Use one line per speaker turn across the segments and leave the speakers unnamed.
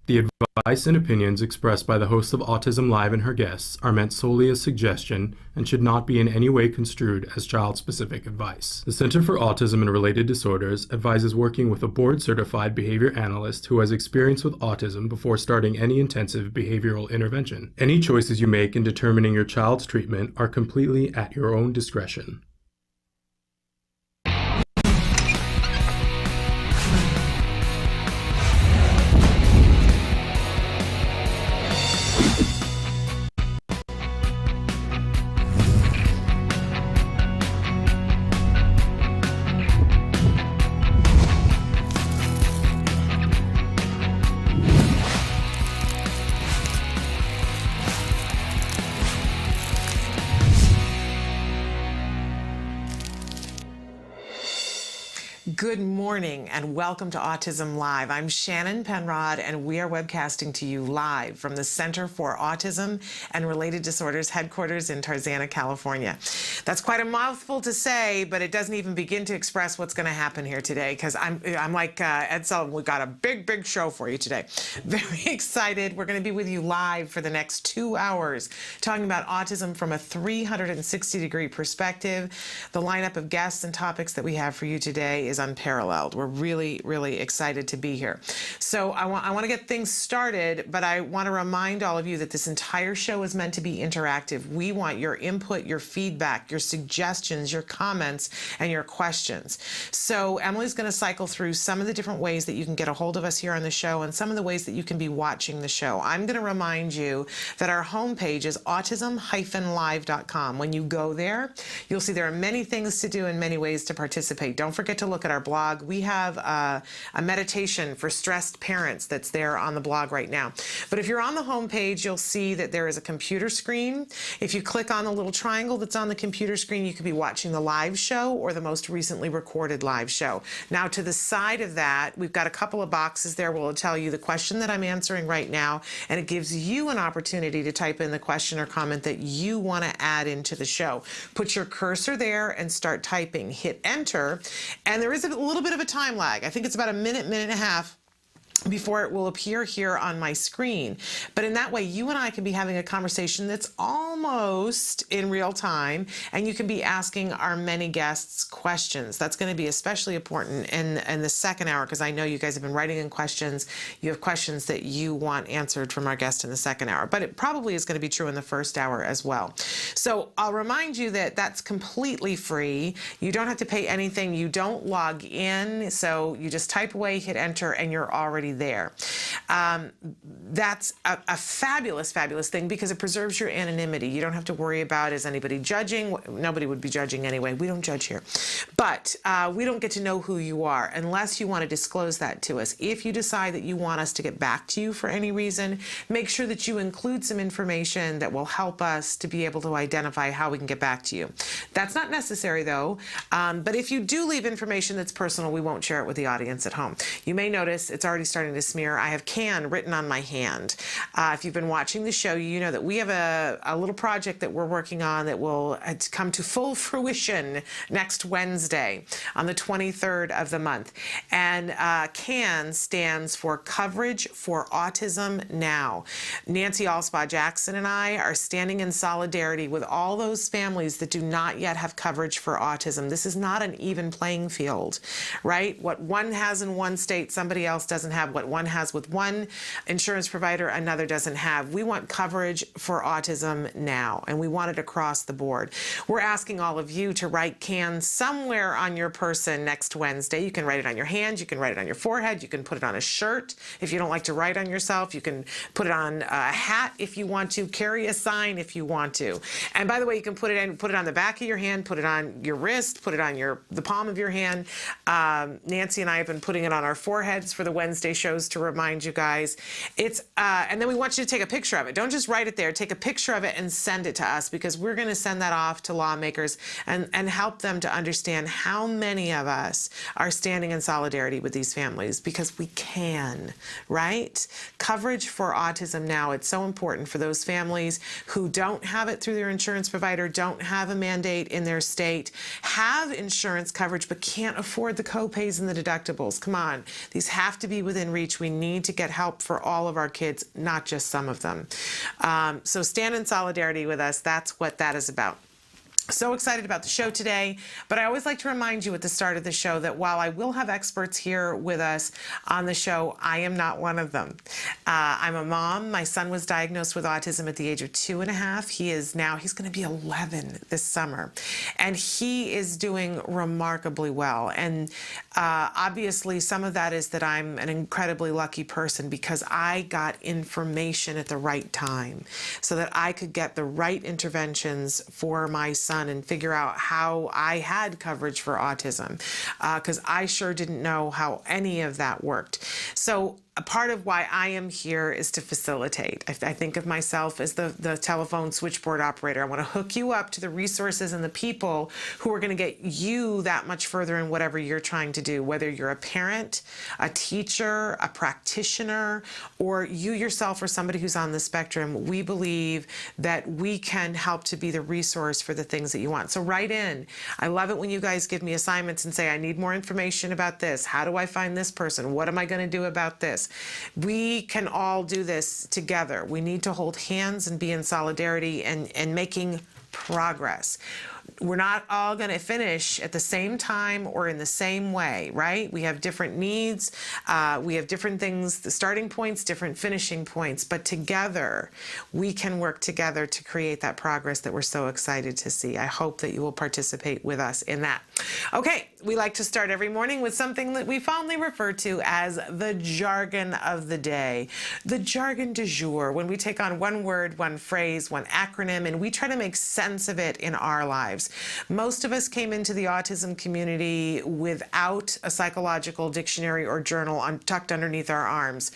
The advice and opinions expressed by the host of Autism Live and her guests are meant solely as suggestion and should not be in any way construed as child-specific advice. The Center for Autism and Related Disorders advises working with a board-certified behavior analyst who has experience with autism before starting any intensive behavioral intervention. Any choices you make in determining your child's treatment are completely at your own discretion.
Good morning and welcome to Autism Live. I'm Shannon Penrod and we are webcasting to you live from the Center for Autism and Related Disorders headquarters in Tarzana, California. That's quite a mouthful to say, but it doesn't even begin to express what's going to happen here today because I'm like Ed Sullivan, we've got a big show for you today. Very excited. We're going to be with you live for the next 2 hours talking about autism from a 360-degree perspective. The lineup of guests and topics that we have for you today is unparalleled. We're really excited to be here. So I want to get things started, but I want to remind all of you that this entire show is meant to be interactive. We want your input, your feedback, your suggestions, your comments, and your questions. So Emily's going to cycle through some of the different ways that you can get a hold of us here on the show and some of the ways that you can be watching the show. I'm going to remind you that our homepage is autism-live.com. When you go there, you'll see there are many things to do and many ways to participate. Don't forget to look at our blog. We have a meditation for stressed parents that's there on the blog right now. But if you're on the homepage, you'll see that there is a computer screen. If you click on the little triangle that's on the computer screen, you could be watching the live show or the most recently recorded live show. Now, to the side of that, we've got a couple of boxes there where it'll tell you the question that I'm answering right now, and it gives you an opportunity to type in the question or comment that you want to add into the show. Put your cursor there and start typing. Hit enter, and there is a little bit of a time lag. I think it's about a minute and a half before it will appear here on my screen. But in that way, you and I can be having a conversation that's almost in real time, and you can be asking our many guests questions. That's going to be especially important in the second hour, because I know you guys have been writing in questions. You have questions that you want answered from our guest in the second hour, but it probably is going to be true in the first hour as well. So I'll remind you that that's completely free. You don't have to pay anything. You don't log in. So you just type away, hit enter, and you're already there. That's a fabulous thing because it preserves your anonymity. You don't have to worry about, is anybody judging? Nobody would be judging anyway. We don't judge here. But we don't get to know who you are unless you want to disclose that to us. If you decide that you want us to get back to you for any reason, make sure that you include some information that will help us to be able to identify how we can get back to you. That's not necessary though, but if you do leave information that's personal, we won't share it with the audience at home. You may notice it's already starting to smear. I have "can" written on my hand. If you've been watching the show, you know that we have a little project that we're working on that will come to full fruition next Wednesday on the 23rd of the month. And "can" stands for Coverage for Autism Now. Nancy Alspaugh Jackson and I are standing in solidarity with all those families that do not yet have coverage for autism. This is not an even playing field, right? What one has in one state, somebody else doesn't have. What one has with one insurance provider, another doesn't have. We want coverage for autism now, and we want it across the board. We're asking all of you to write "can" somewhere on your person next Wednesday. You can write it on your hand, you can write it on your forehead, you can put it on a shirt. If you don't like to write on yourself, you can put it on a hat if you want to, carry a sign if you want to. And by the way, you can put it on the back of your hand, put it on your wrist, put it on the palm of your hand. Nancy and I have been putting it on our foreheads for the Wednesday shows to remind you guys. And then we want you to take a picture of it. Don't just write it there. Take a picture of it and send it to us, because we're going to send that off to lawmakers and help them to understand how many of us are standing in solidarity with these families, because we can, right? Coverage for autism now. It's so important for those families who don't have it through their insurance provider, don't have a mandate in their state, have insurance coverage but can't afford the co-pays and the deductibles. Come on, these have to be within within reach. We need to get help for all of our kids, not just some of them. So stand in solidarity with us. That's what that is about. So excited about the show today, but I always like to remind you at the start of the show that while I will have experts here with us on the show, I am not one of them. I'm a mom. My son was diagnosed with autism at the age of 2.5. He's going to be 11 this summer, and he is doing remarkably well. And obviously some of that is that I'm an incredibly lucky person because I got information at the right time so that I could get the right interventions for my son and figure out how I had coverage for autism, because I sure didn't know how any of that worked. So a part of why I am here is to facilitate. I think of myself as the telephone switchboard operator. I want to hook you up to the resources and the people who are going to get you that much further in whatever you're trying to do, whether you're a parent, a teacher, a practitioner, or you yourself or somebody who's on the spectrum. We believe that we can help to be the resource for the things that you want. So write in. I love it when you guys give me assignments and say, I need more information about this. How do I find this person? What am I going to do about this? We can all do this together. We need to hold hands and be in solidarity and making progress. We're not all going to finish at the same time or in the same way, right? We have different needs. We have different things, the starting points, different finishing points, but together we can work together to create that progress that we're so excited to see. I hope that you will participate with us in that. Okay, we like to start every morning with something that we fondly refer to as the jargon of the day. The jargon du jour, when we take on one word, one phrase, one acronym, and we try to make sense of it in our lives. Most of us came into the autism community without a psychological dictionary or journal tucked underneath our arms.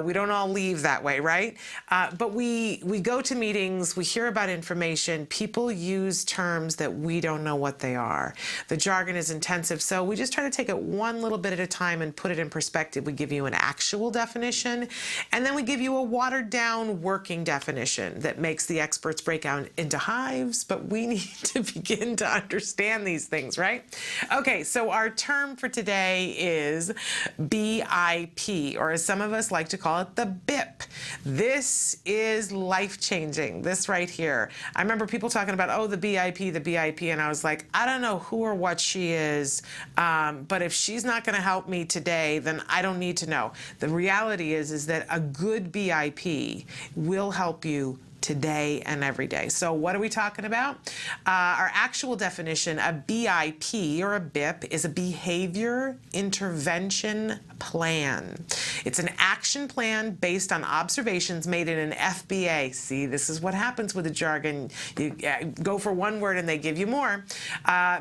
We don't all leave that way, right? But we go to meetings, we hear about information, people use terms that we don't know what they are. The jargon is intensive, so we just try to take it one little bit at a time and put it in perspective. We give you an actual definition, and then we give you a watered down working definition that makes the experts break out into hives, but we need to begin to understand these things, right? Okay, so our term for today is BIP, or as some of us like to call it, the BIP. This is life-changing, this right here. I remember people talking about, oh, the BIP, and I was like, I don't know who or what she is, but if she's not going to help me today, then I don't need to know. The reality is that a good BIP will help you today and every day. So what are we talking about? Our actual definition, a BIP or a BIP is a behavior intervention plan. It's an action plan based on observations made in an FBA. See, this is what happens with the jargon. You go for one word and they give you more.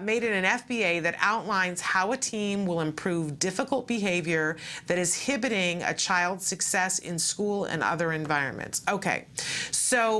Made in an FBA that outlines how a team will improve difficult behavior that is inhibiting a child's success in school and other environments. Okay, so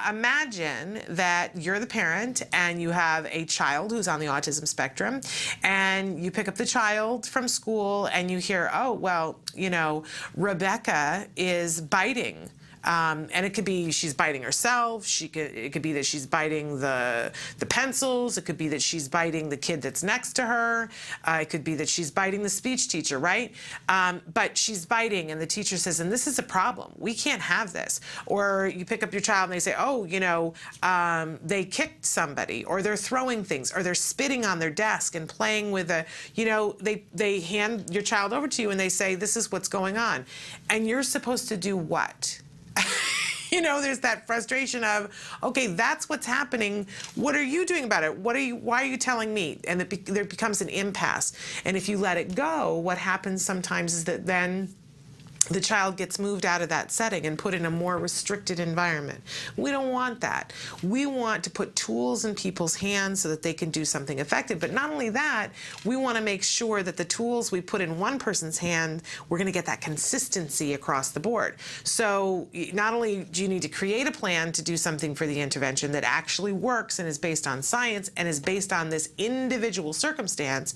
imagine that you're the parent and you have a child who's on the autism spectrum, and you pick up the child from school and you hear, oh, well, you know, Rebecca is biting. And it could be she's biting herself. It could be that she's biting the pencils. It could be that she's biting the kid that's next to her. It could be that she's biting the speech teacher, right? But she's biting, and the teacher says, and this is a problem. We can't have this. Or you pick up your child and they say, oh, you know, they kicked somebody, or they're throwing things, or they're spitting on their desk and playing with they hand your child over to you and they say, this is what's going on. And you're supposed to do what? You know, there's that frustration of, okay, that's what's happening. What are you doing about it? Why are you telling me? And there becomes an impasse. And if you let it go, what happens sometimes is that then the child gets moved out of that setting and put in a more restricted environment. We don't want that. We want to put tools in people's hands so that they can do something effective. But not only that, we want to make sure that the tools we put in one person's hand, we're going to get that consistency across the board. So not only do you need to create a plan to do something for the intervention that actually works and is based on science and is based on this individual circumstance,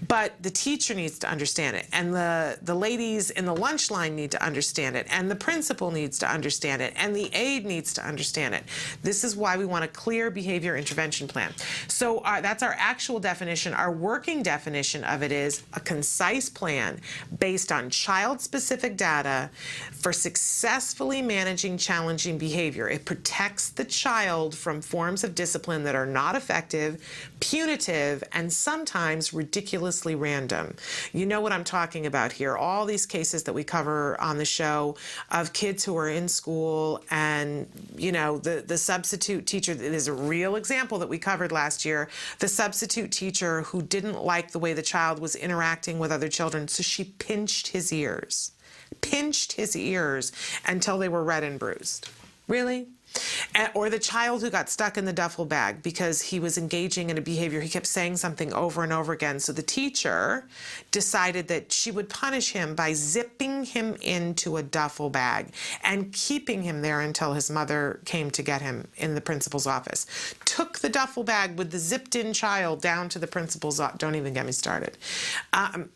but the teacher needs to understand it. And the ladies in the lunch line line need to understand it, and the principal needs to understand it, and the aide needs to understand it. This is why we want a clear behavior intervention plan. So that's our actual definition. Our working definition of it is a concise plan based on child-specific data for successfully managing challenging behavior. It protects the child from forms of discipline that are not effective, punitive, and sometimes ridiculously random. You know what I'm talking about here. All these cases that we cover on the show of kids who are in school and, you know, the substitute teacher, it is a real example that we covered last year, the substitute teacher who didn't like the way the child was interacting with other children, so she pinched his ears until they were red and bruised. Really? Or the child who got stuck in the duffel bag because he was engaging in a behavior. He kept saying something over and over again. So the teacher decided that she would punish him by zipping him into a duffel bag and keeping him there until his mother came to get him in the principal's office. Took the duffel bag with the zipped in child down to the principal's office. Don't even get me started.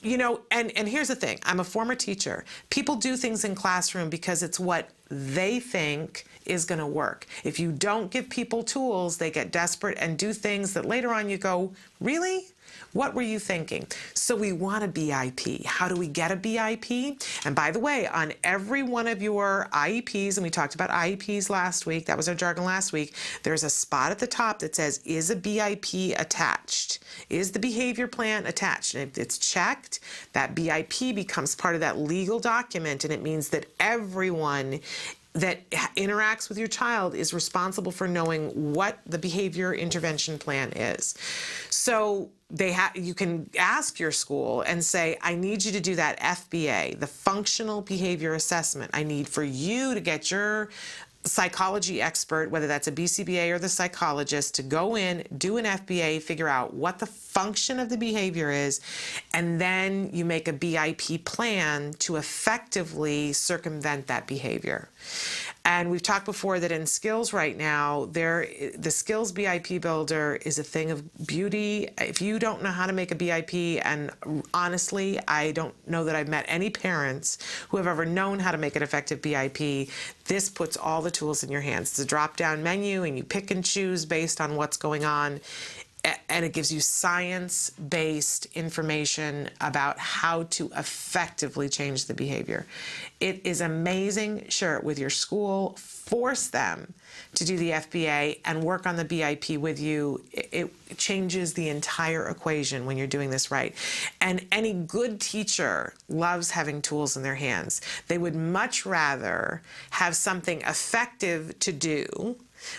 You know, and here's the thing. I'm a former teacher. People do things in classroom because it's what they think is going to work. If you don't give people tools, they get desperate and do things that later on you go, really? What were you thinking? So we want a BIP. How do we get a BIP? And by the way, on every one of your IEPs, and we talked about IEPs last week, that was our jargon last week, there's a spot at the top that says, is a BIP attached? Is the behavior plan attached? And if it's checked, that BIP becomes part of that legal document, and it means that everyone that interacts with your child is responsible for knowing what the behavior intervention plan is. So you can ask your school and say, I need you to do that FBA, the functional behavior assessment. I need for you to get your psychology expert, whether that's a BCBA or the psychologist, to go in, do an FBA, figure out what the function of the behavior is, and then you make a BIP plan to effectively circumvent that behavior. And we've talked before that in skills right now, the skills BIP builder is a thing of beauty. If you don't know how to make a BIP, and honestly, I don't know that I've met any parents who have ever known how to make an effective BIP, this puts all the tools in your hands. It's a drop-down menu, and you pick and choose based on what's going on. And it gives you science-based information about how to effectively change the behavior. It is amazing. Share it with your school. Force them to do the FBA and work on the BIP with you. It changes the entire equation when you're doing this right. And any good teacher loves having tools in their hands. They would much rather have something effective to do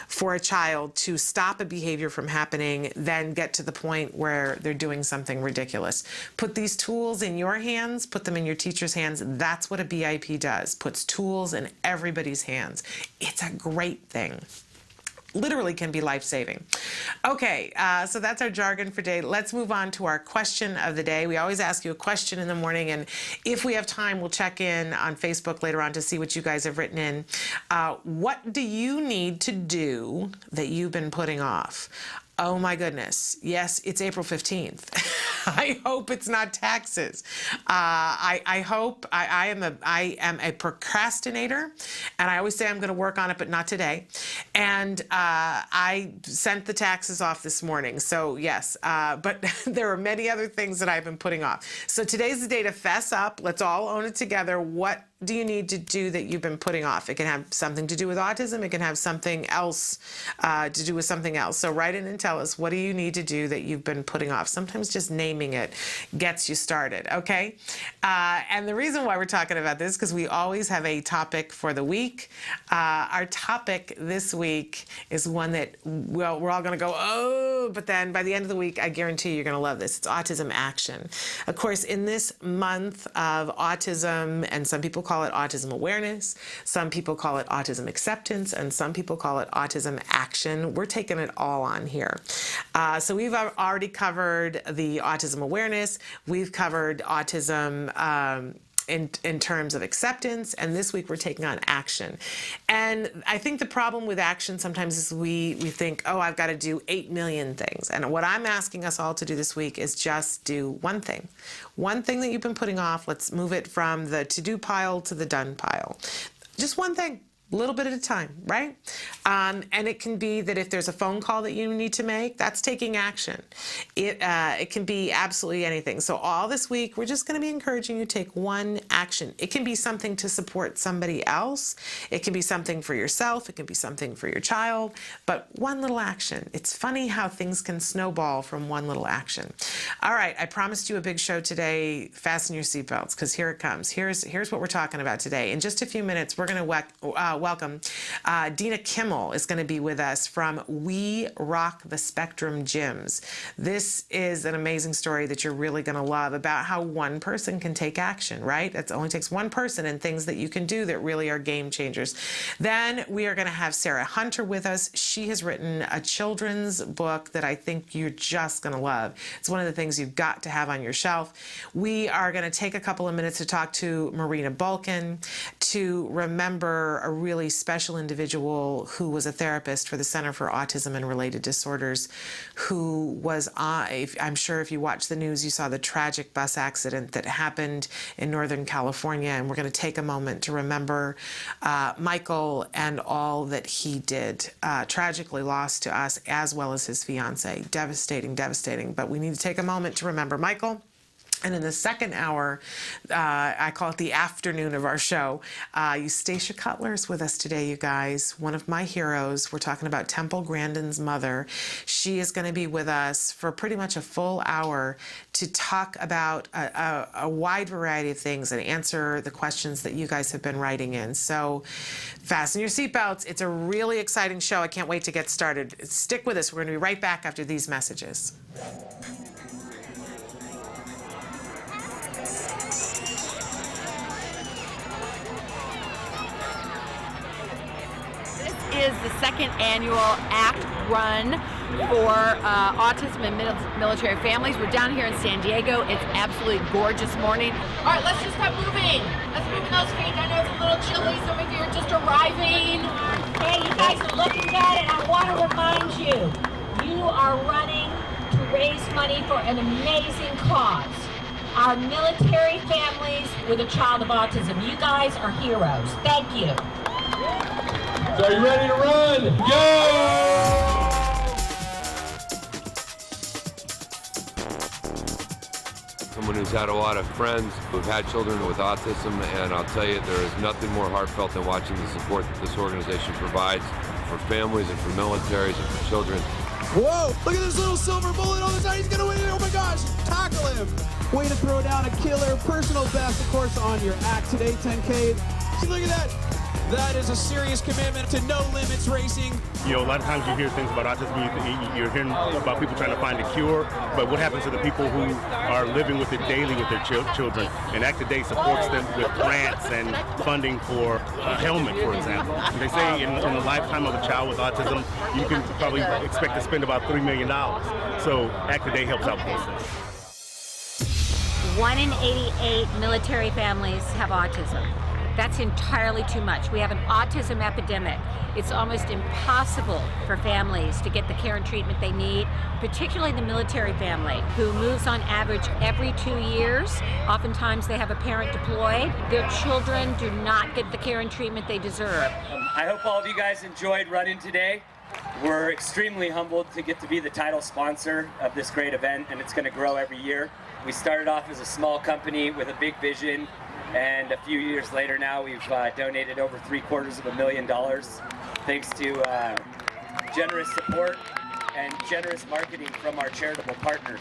for a child to stop a behavior from happening than get to the point where they're doing something ridiculous. Put these tools in your hands, put them in your teacher's hands. That's what a BIP does, puts tools in everybody's hands. It's a great thing. Literally can be life-saving. Okay, so that's our jargon for today. Let's move on to our question of the day. We always ask you a question in the morning, and if we have time, we'll check in on Facebook later on to see what you guys have written in. What do you need to do that you've been putting off? Oh my goodness. Yes, it's April 15th. I hope it's not taxes. I hope I am a procrastinator, and I always say I'm going to work on it, but not today. And I sent the taxes off this morning. So yes, but there are many other things that I've been putting off. So today's the day to fess up. Let's all own it together. What do you need to do that you've been putting off? It can have something to do with autism. It can have something else to do with something else. So write in and tell us, what do you need to do that you've been putting off? Sometimes just naming it gets you started, okay? And the reason why we're talking about this, because we always have a topic for the week. Our topic this week is one that, well, we're all going to go, oh, but then by the end of the week, I guarantee you're going to love this. It's Autism Action. Of course, in this month of autism, and some people call it autism awareness, some people call it autism acceptance, and some people call it autism action. We're taking it all on here. So we've already covered the autism awareness. We've covered autism in terms of acceptance, and this week we're taking on action. And I think the problem with action sometimes is we think, oh, I've got to do 8 million things. And what I'm asking us all to do this week is just do one thing. One thing that you've been putting off, let's move it from the to-do pile to the done pile. Just one thing. A little bit at a time, right? And it can be that if there's a phone call that you need to make, that's taking action. It can be absolutely anything. So all this week, we're just going to be encouraging you to take one action. It can be something to support somebody else. It can be something for yourself. It can be something for your child. But one little action. It's funny how things can snowball from one little action. All right, I promised you a big show today. Fasten your seatbelts, because here it comes. Here's what we're talking about today. In just a few minutes, we're going to welcome. Dina Kimmel is going to be with us from We Rock the Spectrum Gyms. This is an amazing story that you're really going to love about how one person can take action, right? It only takes one person and things that you can do that really are game changers. Then we are going to have Sara Hunter with us. She has written a children's book that I think you're just going to love. It's one of the things you've got to have on your shelf. We are going to take a couple of minutes to talk to Marina Balkan to remember a really special individual who was a therapist for the Center for Autism and Related Disorders, who was, I'm sure if you watched the news, you saw the tragic bus accident that happened in Northern California, and we're going to take a moment to remember Michael and all that he did. Tragically lost to us, as well as his fiance. Devastating, devastating, but we need to take a moment to remember Michael. And in the second hour, I call it the afternoon of our show, Eustacia Cutler is with us today, you guys. One of my heroes. We're talking about Temple Grandin's mother. She is going to be with us for pretty much a full hour to talk about a wide variety of things and answer the questions that you guys have been writing in. So fasten your seatbelts. It's a really exciting show. I can't wait to get started. Stick with us. We're going to be right back after these messages.
Is the second annual ACT run for autism and military families. We're down here in San Diego. It's absolutely gorgeous morning. All right, let's just start moving. Let's move those feet. I know it's a little chilly. Some of you are just arriving. Hey, you guys are looking at it. I want to remind you, you are running to raise money for an amazing cause. Our military families with a child of autism. You guys are heroes. Thank you.
So are you ready to run? Go!
Someone who's had a lot of friends who've had children with autism, and I'll tell you, there is nothing more heartfelt than watching the support that this organization provides for families and for militaries and for children.
Whoa! Look at this little silver bullet on the side. He's gonna win it. Oh my gosh! Tackle him! Way to throw down a killer personal best, of course, on your Act Today 10K. Look at that! That is a serious commitment to no limits racing.
You know, a lot of times you hear things about autism, you're hearing about people trying to find a cure, but what happens to the people who are living with it daily with their children? And Act Today supports them with grants and funding for a helmet, for example. They say in the lifetime of a child with autism, you can probably expect to spend about $3 million. So Act Today helps out with those things.
1 in 88 military families have autism. That's entirely too much. We have an autism epidemic. It's almost impossible for families to get the care and treatment they need, particularly the military family, who moves on average every 2 years. Oftentimes they have a parent deployed. Their children do not get the care and treatment they deserve.
I hope all of you guys enjoyed running today. We're extremely humbled to get to be the title sponsor of this great event, and it's going to grow every year. We started off as a small company with a big vision, and a few years later now we've donated over $750,000 thanks to generous support and generous marketing from our charitable partners.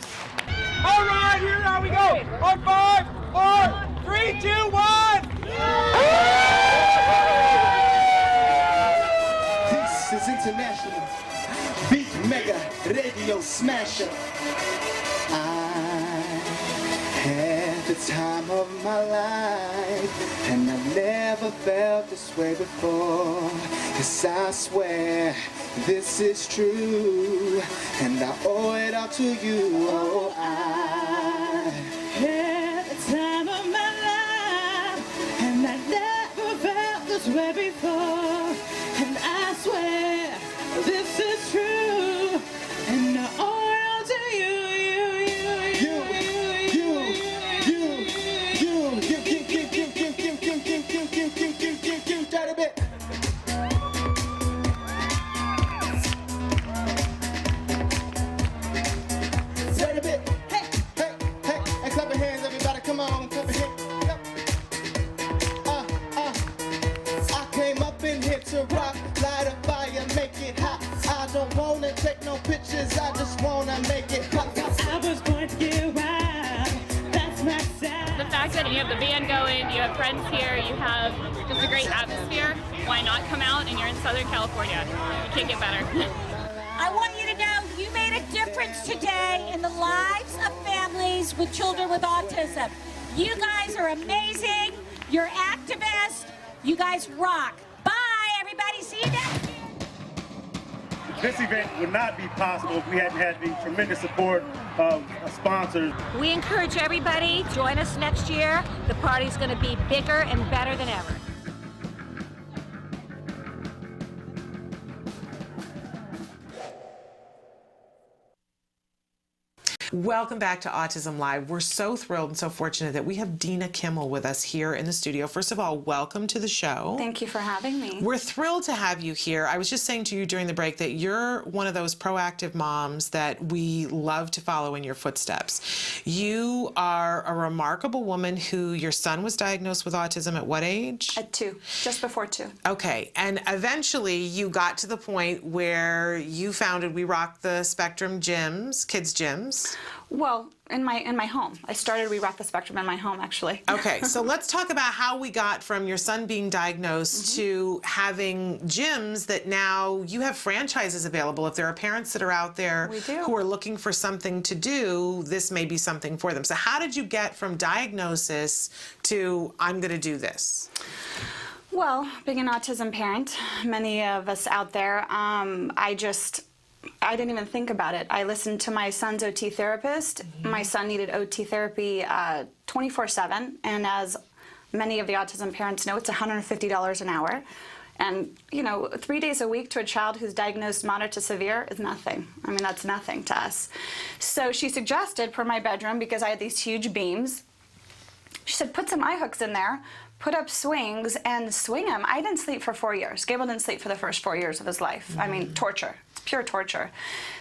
All right, here now we go. On 5, 4, 3, 2, 1.
This is international beat mega radio smasher. Had the time of my life, and I've never felt this way before. Yes, I swear this is true, and I owe it all to you. Oh, I had the time of my
The fact that you have the band going, you have friends here, you have just a great atmosphere, why not come out and you're in Southern California? You can't get better.
I want you to know you made a difference today in the lives of families with children with autism. You guys are amazing. You're activists. You guys rock. Bye, everybody. See you next year.
This event would not be possible if we hadn't had the tremendous support of sponsors.
We encourage everybody, join us next year. The party's going to be bigger and better than ever.
Welcome back to Autism Live. We're so thrilled and so fortunate that we have Dina Kimmel with us here in the studio. First of all, welcome to the show.
Thank you for having me.
We're thrilled to have you here. I was just saying to you during the break that you're one of those proactive moms that we love to follow in your footsteps. You are a remarkable woman who your son was diagnosed with autism at what age?
At 2, just before 2.
Okay, and eventually you got to the point where you founded We Rock the Spectrum gyms, kids gyms.
Well, in my home. I started We Rock the Spectrum in my home, actually.
Okay, so let's talk about how we got from your son being diagnosed to having gyms that now you have franchises available. If there are parents that are out there who are looking for something to do, this may be something for them. So how did you get from diagnosis to I'm going to do this?
Well, being an autism parent, many of us out there, I didn't even think about it. I listened to my son's OT therapist. My son needed OT therapy 24/7, and as many of the autism parents know, it's $150 an hour. And, 3 days a week to a child who's diagnosed moderate to severe is nothing. I mean, that's nothing to us. So she suggested for my bedroom, because I had these huge beams, she said, put some eye hooks in there, put up swings, and swing him. I didn't sleep for 4 years. Gabriel didn't sleep for the first 4 years of his life. I mean, torture. Pure torture.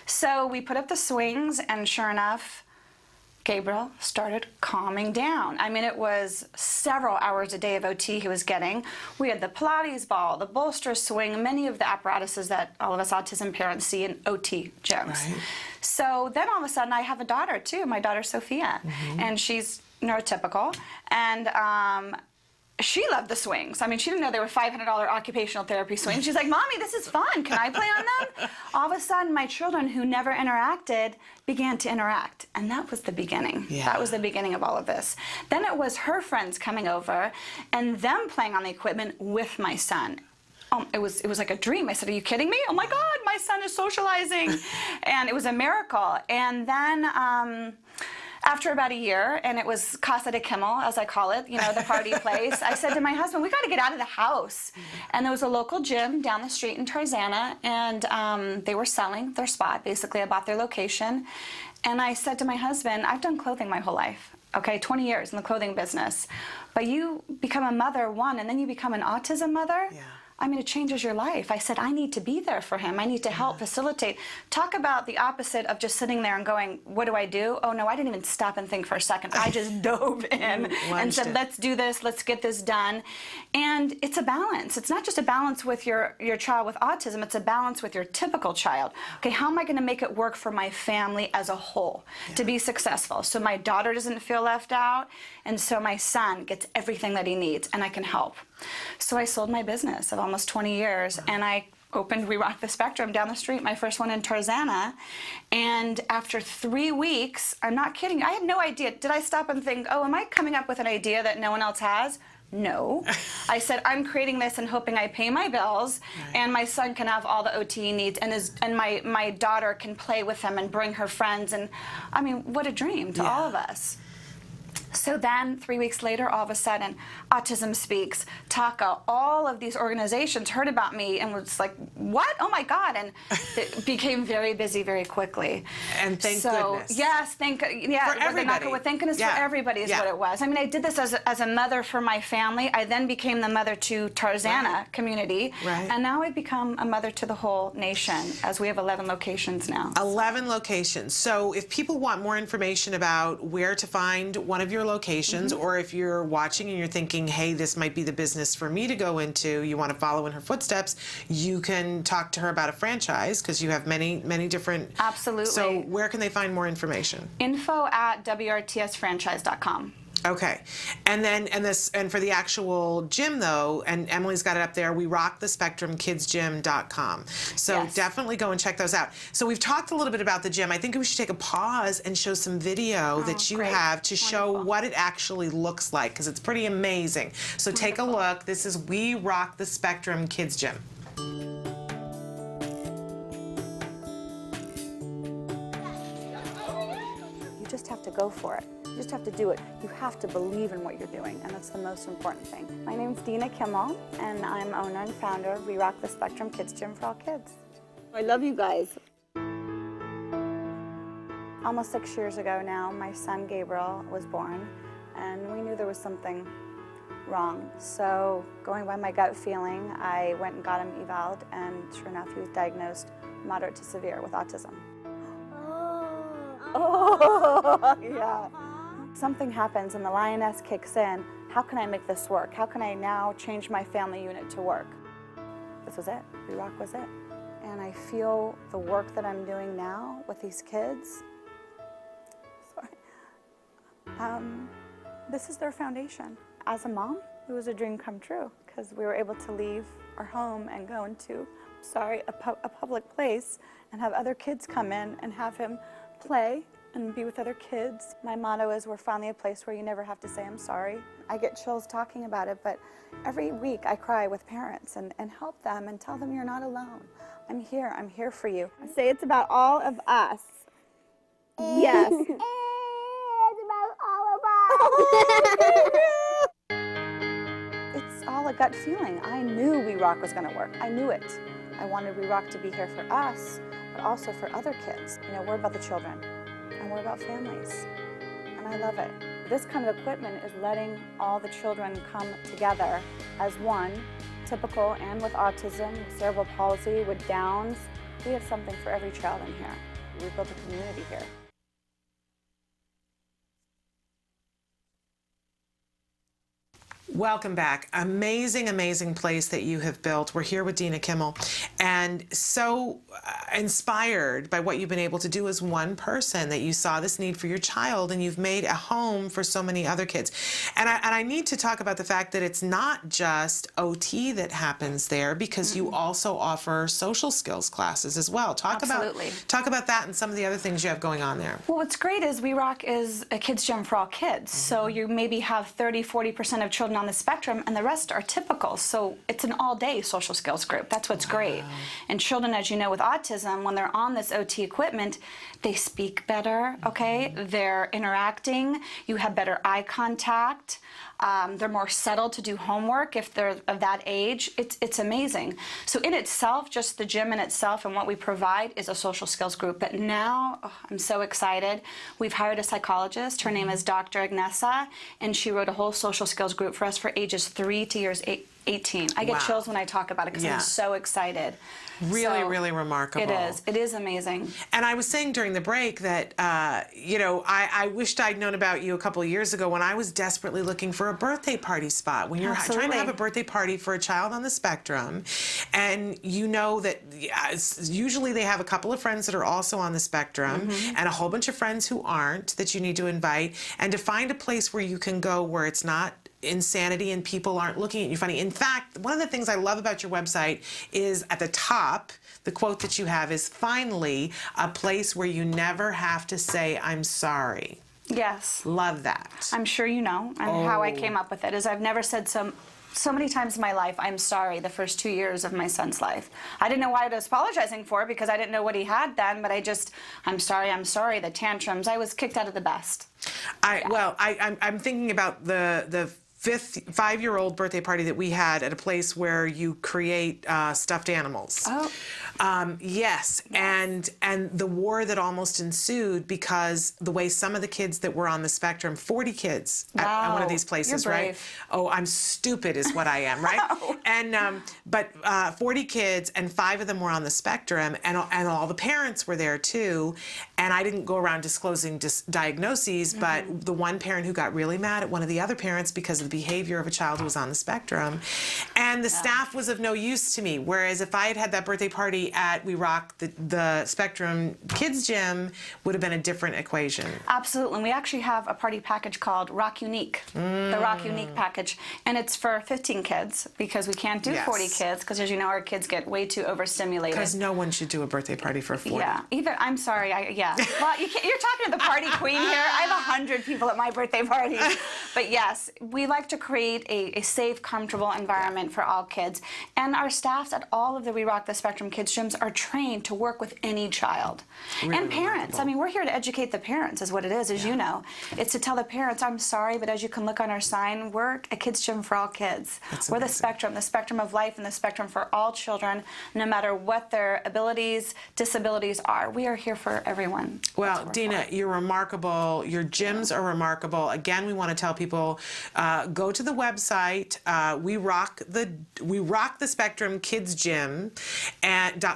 So we put up the swings, and sure enough, Gabriel started calming down. I mean, it was several hours a day of OT he was getting. We had the Pilates ball, the bolster swing, many of the apparatuses that all of us autism parents see in OT gyms. Right. So then all of a sudden I have a daughter too, my daughter Sophia, and she's neurotypical, and she loved the swings. I mean, she didn't know they were $500 occupational therapy swings. She's like, Mommy, this is fun. Can I play on them? All of a sudden, my children who never interacted began to interact. And that was the beginning. Yeah. That was the beginning of all of this. Then it was her friends coming over and them playing on the equipment with my son. It was like a dream. I said, are you kidding me? Oh my God, my son is socializing. And it was a miracle. And then, after about a year, and it was Casa de Kimmel, as I call it, the party place, I said to my husband, we got to get out of the house. And there was a local gym down the street in Tarzana, and they were selling their spot. Basically, I bought their location. And I said to my husband, I've done clothing my whole life, okay, 20 years in the clothing business. But you become a mother, one, and then you become an autism mother. Yeah. I mean, it changes your life. I said, I need to be there for him. I need to help facilitate. Talk about the opposite of just sitting there and going, what do I do? Oh, no, I didn't even stop and think for a second. I just dove in and said, let's do this. Let's get this done. And it's a balance. It's not just a balance with your child with autism. It's a balance with your typical child. Okay, how am I going to make it work for my family as a whole to be successful? So my daughter doesn't feel left out, and so my son gets everything that he needs, and I can help. So I sold my business of almost 20 years, and I opened We Rock the Spectrum down the street, my first one in Tarzana. And after 3 weeks, I'm not kidding, I had no idea. Did I stop and think, oh, am I coming up with an idea that no one else has? No. I said, I'm creating this and hoping I pay my bills, and my son can have all the OT he needs, and my daughter can play with him and bring her friends. And I mean, what a dream to all of us. So then, 3 weeks later, all of a sudden, Autism Speaks, TACA, all of these organizations heard about me and was like, what? Oh my God. And it became very busy very quickly.
And thank goodness.
Yes, for everybody. Thank goodness for everybody is what it was. I mean, I did this as a mother for my family. I then became the mother to Tarzana community. Right. And now I've become a mother to the whole nation, as we have 11 locations now.
11 locations. So if people want more information about where to find one of your your locations, or if you're watching and you're thinking, hey, this might be the business for me to go into, you want to follow in her footsteps, you can talk to her about a franchise because you have many different.
Absolutely.
So where can they find more information?
info@wrtsfranchise.com.
Okay, and for the actual gym though, and Emily's got it up there, werockthespectrumkidsgym.com. So definitely go and check those out. So we've talked a little bit about the gym. I think we should take a pause and show some video that you have to show what it actually looks like, because it's pretty amazing. So take a look. This is We Rock the Spectrum Kids Gym.
You just have to go for it. You just have to do it. You have to believe in what you're doing, and that's the most important thing. My name's Dina Kimmel, and I'm owner and founder of We Rock the Spectrum Kids Gym for all kids. I love you guys. Almost 6 years ago now, my son Gabriel was born, and we knew there was something wrong. So going by my gut feeling, I went and got him eval'd, and sure enough, he was diagnosed moderate to severe with autism. Oh, yeah. Something happens and the lioness kicks in. How can I make this work? How can I now change my family unit to work? This was it. We Rock was it. And I feel the work that I'm doing now with these kids, this is their foundation. As a mom, it was a dream come true because we were able to leave our home and go into, a public place and have other kids come in and have him play and be with other kids. My motto is we're finally a place where you never have to say I'm sorry. I get chills talking about it, but every week I cry with parents and help them and tell them you're not alone. I'm here for you. I say it's about all of us. Yes. It's about all of us. It's all a gut feeling. I knew We Rock was gonna work. I knew it. I wanted We Rock to be here for us, but also for other kids. You know, we're about the children, and we're about families, and I love it. This kind of equipment is letting all the children come together as one, typical and with autism, cerebral palsy, with Downs. We have something for every child in here. We've built a community here.
Welcome back. Amazing, amazing place that you have built. We're here with Dina Kimmel, and so inspired by what you've been able to do as one person, that you saw this need for your child and you've made a home for so many other kids. And I need to talk about the fact that it's not just OT that happens there, because you also offer social skills classes as well. Talk about that and some of the other things you have going on there.
Well, what's great is We Rock is a kids gym for all kids. So you maybe have 30-40% of children on the spectrum and the rest are typical. So it's an all-day social skills group. That's what's great. And children, as you know, with autism, when they're on this OT equipment, they speak better, okay? They're interacting. You have better eye contact. They're more settled to do homework if they're of that age. It's amazing. So in itself, just the gym in itself and what we provide is a social skills group. But now, I'm so excited. We've hired a psychologist. Her name is Dr. Agnesa, and she wrote a whole social skills group for us for ages 3 to years 18. I get chills when I talk about it because I'm so excited.
Really remarkable.
It is amazing.
And I was saying during the break that, I wished I'd known about you a couple of years ago when I was desperately looking for a birthday party spot. When you're trying to have a birthday party for a child on the spectrum, and you know that usually they have a couple of friends that are also on the spectrum and a whole bunch of friends who aren't that you need to invite, and to find a place where you can go where it's not insanity and people aren't looking at you funny. In fact, one of the things I love about your website is at the top, the quote that you have is, finally, a place where you never have to say, I'm sorry.
Yes.
Love that.
I'm sure you know. And how I came up with it is I've never said so many times in my life, I'm sorry, the first 2 years of my son's life. I didn't know why I was apologizing for because I didn't know what he had then, but I'm sorry, the tantrums. I was kicked out of the best.
I'm thinking about the 5-year-old birthday party that we had at a place where you create stuffed animals. Yes, and the war that almost ensued because the way some of the kids that were on the spectrum, 40 kids at one of these places,
You're
right?
brave.
Oh, I'm stupid is what I am, right? And but 40 kids, and 5 of them were on the spectrum, and all the parents were there too. And I didn't go around disclosing diagnoses, but the one parent who got really mad at one of the other parents because of the behavior of a child who was on the spectrum, and the staff was of no use to me. Whereas if I had had that birthday party at We Rock the Spectrum Kids Gym, would have been a different equation.
Absolutely. And we actually have a party package called Rock Unique, the Rock Unique package. And it's for 15 kids because we can't do 40 kids because, as you know, our kids get way too overstimulated.
Because no one should do a birthday party for 40.
Yeah. I'm sorry. Yeah. Well, you're talking to the party queen here. I have 100 people at my birthday party. But yes, we like to create a safe, comfortable environment for all kids. And our staffs at all of the We Rock the Spectrum Kids Gyms are trained to work with any child.
Really
and parents.
remarkable.
I mean, we're here to educate the parents is what it is, as you know. It's to tell the parents, I'm sorry, but as you can look on our sign, we're a kids gym for all kids. We're the spectrum of life and the spectrum for all children, no matter what their abilities, disabilities are. We are here for everyone.
Well, Dina, you're remarkable. Your gyms are remarkable. Again, we want to tell people, go to the website, We Rock the Spectrum Kids Gym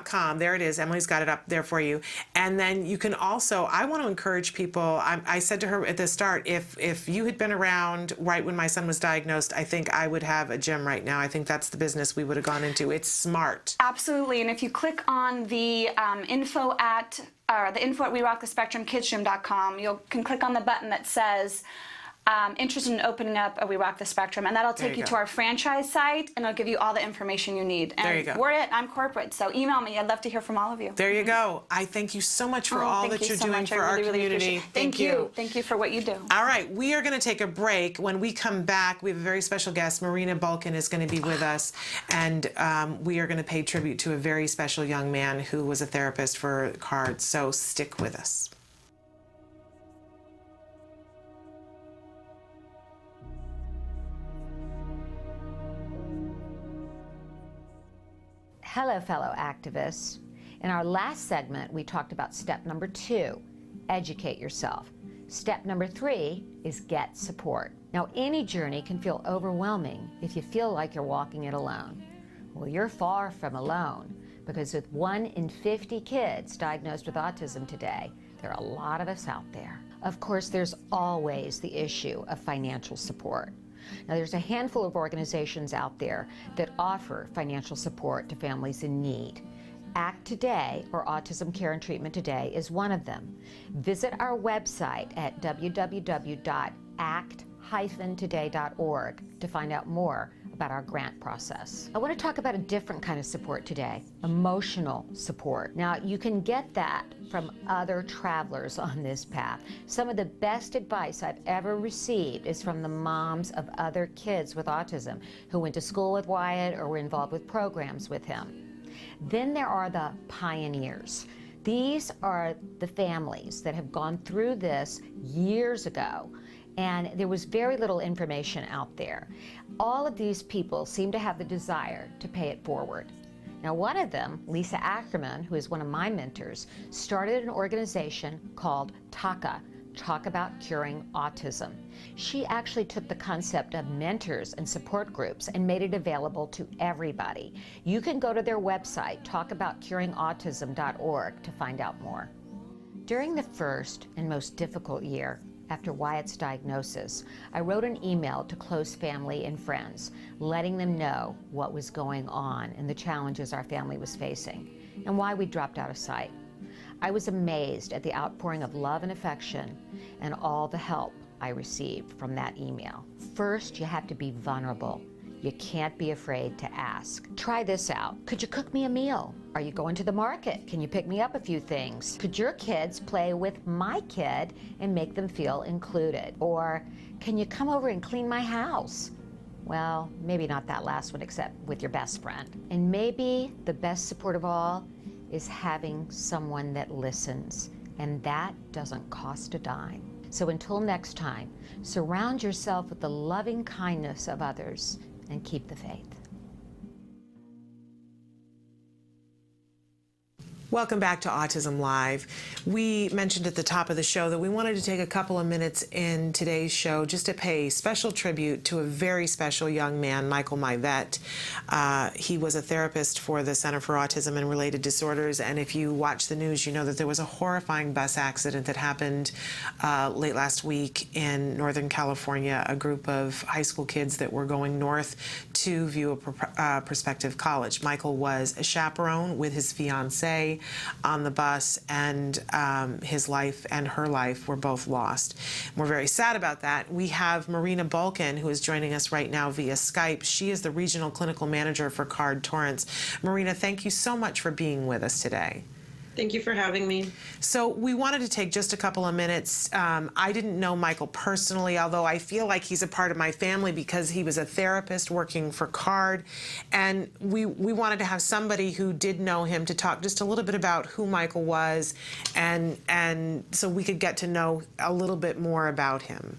.com. There it is. Emily's got it up there for you. And then you can also, I want to encourage people, I said to her at the start, if you had been around right when my son was diagnosed, I think I would have a gym right now. I think that's the business we would have gone into. It's smart.
Absolutely. And if you click on the info at WeRockTheSpectrumKidsGym.com, you can click on the button that says interested in opening up a We Rock the Spectrum, and that'll take you to our franchise site, and it'll give you all the information you need. And
there you go.
We're it. I'm corporate, so email me. I'd love to hear from all of you.
There you go. I thank you so much for all that you're doing for our community.
Thank you. Thank you for what you do.
All right, we are going to take a break. When we come back, we have a very special guest. Marina Balkan is going to be with us, and we are going to pay tribute to a very special young man who was a therapist for cards. So stick with us.
Hello, fellow activists. In our last segment, we talked about step number 2, educate yourself. Step number 3 is get support. Now, any journey can feel overwhelming if you feel like you're walking it alone. Well, you're far from alone, because with 1 in 50 kids diagnosed with autism today, there are a lot of us out there. Of course, there's always the issue of financial support. Now, there's a handful of organizations out there that offer financial support to families in need. ACT Today, or Autism Care and Treatment Today, is one of them. Visit our website at www.act-today.org to find out more about our grant process. I want to talk about a different kind of support today, emotional support. Now, you can get that from other travelers on this path. Some of the best advice I've ever received is from the moms of other kids with autism who went to school with Wyatt or were involved with programs with him. Then there are the pioneers. These are the families that have gone through this years ago, and there was very little information out there. All of these people seem to have the desire to pay it forward. Now, one of them, Lisa Ackerman, who is one of my mentors, started an organization called TACA, Talk About Curing Autism. She actually took the concept of mentors and support groups and made it available to everybody. You can go to their website, talkaboutcuringautism.org, to find out more. During the first and most difficult year after Wyatt's diagnosis, I wrote an email to close family and friends, letting them know what was going on and the challenges our family was facing, and why we dropped out of sight. I was amazed at the outpouring of love and affection and all the help I received from that email. First, you have to be vulnerable. You can't be afraid to ask. Try this out. Could you cook me a meal? Are you going to the market? Can you pick me up a few things? Could your kids play with my kid and make them feel included? Or can you come over and clean my house? Well, maybe not that last one, except with your best friend. And maybe the best support of all is having someone that listens, and that doesn't cost a dime. So until next time, surround yourself with the loving kindness of others and keep the faith.
Welcome back to Autism Live. We mentioned at the top of the show that we wanted to take a couple of minutes in today's show just to pay special tribute to a very special young man, Michael Myvett. He was a therapist for the Center for Autism and Related Disorders, and if you watch the news, you know that there was a horrifying bus accident that happened late last week in Northern California. A group of high school kids that were going north to view a prospective college. Michael was a chaperone with his fiancée on the bus, and his life and her life were both lost. We're very sad about that. We have Marina Balkan, who is joining us right now via Skype. She is the Regional Clinical Manager for CARD Torrance. Marina, thank you so much for being with us today.
Thank you for having me.
So we wanted to take just a couple of minutes. I didn't know Michael personally, although I feel like he's a part of my family because he was a therapist working for CARD. And we wanted to have somebody who did know him to talk just a little bit about who Michael was, and so we could get to know a little bit more about him.